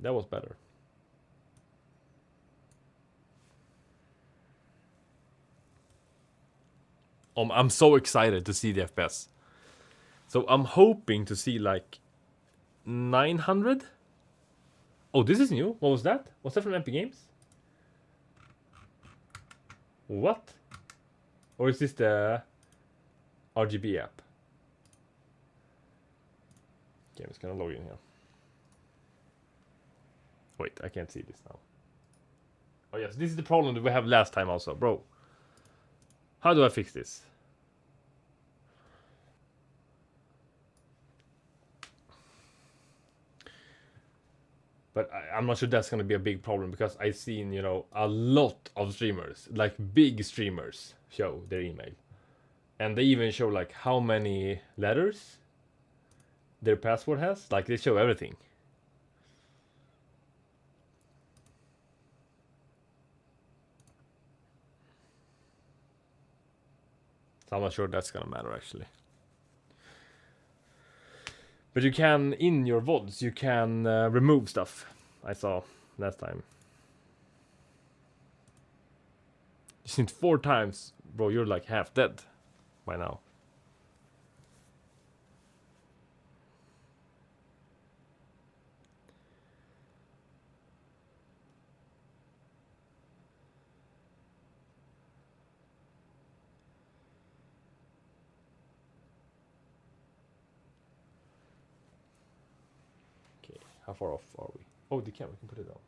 That was better. I'm so excited to see the FPS. So I'm hoping to see like 900. Oh, this is new. What was that? Was that from Epic Games? What? Or is this the RGB app? Okay, I'm just gonna log in here. Wait, I can't see this now. Oh yes, this is the problem that we have last time also, bro. How do I fix this? But I'm not sure that's going to be a big problem because I've seen, you know, a lot of streamers, like big streamers, show their email. And they even show like how many letters their password has. Like they show everything. So I'm not sure that's going to matter actually. But you can, in your VODs, you can remove stuff. I saw last time. You seen 4 times, bro, you're like half dead by now. Okay, how far off are we? Oh, the camera, we can put it down.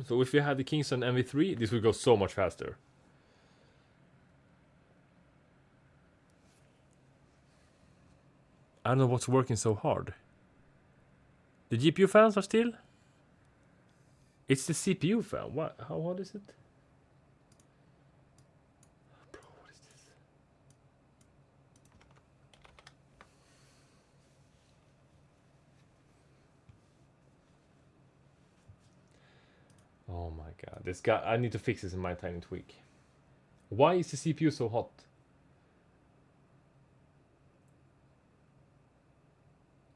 So if you had the Kingston MV3, this would go so much faster. I don't know what's working so hard. The GPU fans are still? It's the CPU fan. What? How hard is it? Bro, what is this? Oh my god. This guy, I need to fix this in my tiny tweak. Why is the CPU so hot?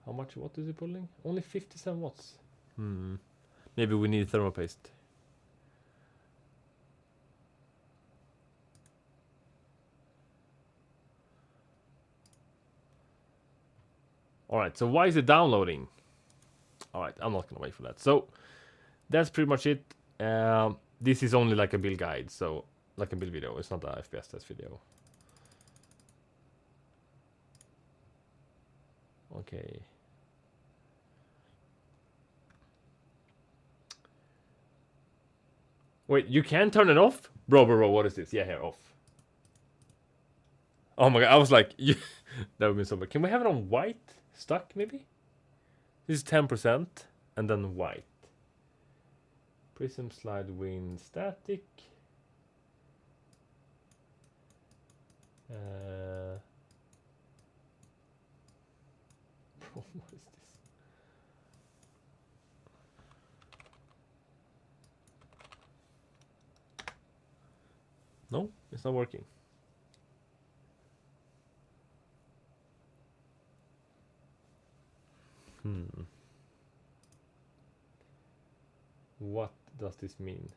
How much watt is it pulling? Only 57 watts. Maybe we need thermal paste. Alright, so why is it downloading? Alright, I'm not gonna wait for that. So, that's pretty much it. This is only like a build guide, so like a build video. It's not a FPS test video. Okay. Wait, you can turn it off? Bro, what is this? Yeah, here, off. Oh my god, I was like, that would be so bad. Can we have it on white? Stuck, maybe? This is 10%, and then white. Prism slide win static. Bro, what is this? No, it's not working. What does this mean?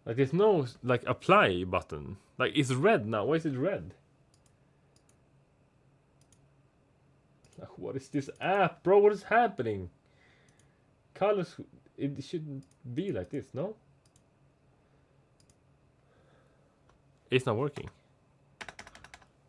Like there's no like apply button. Like it's red now. Why is it red? Like, what is this app, bro? What is happening? Colors, it shouldn't be like this, no? It's not working.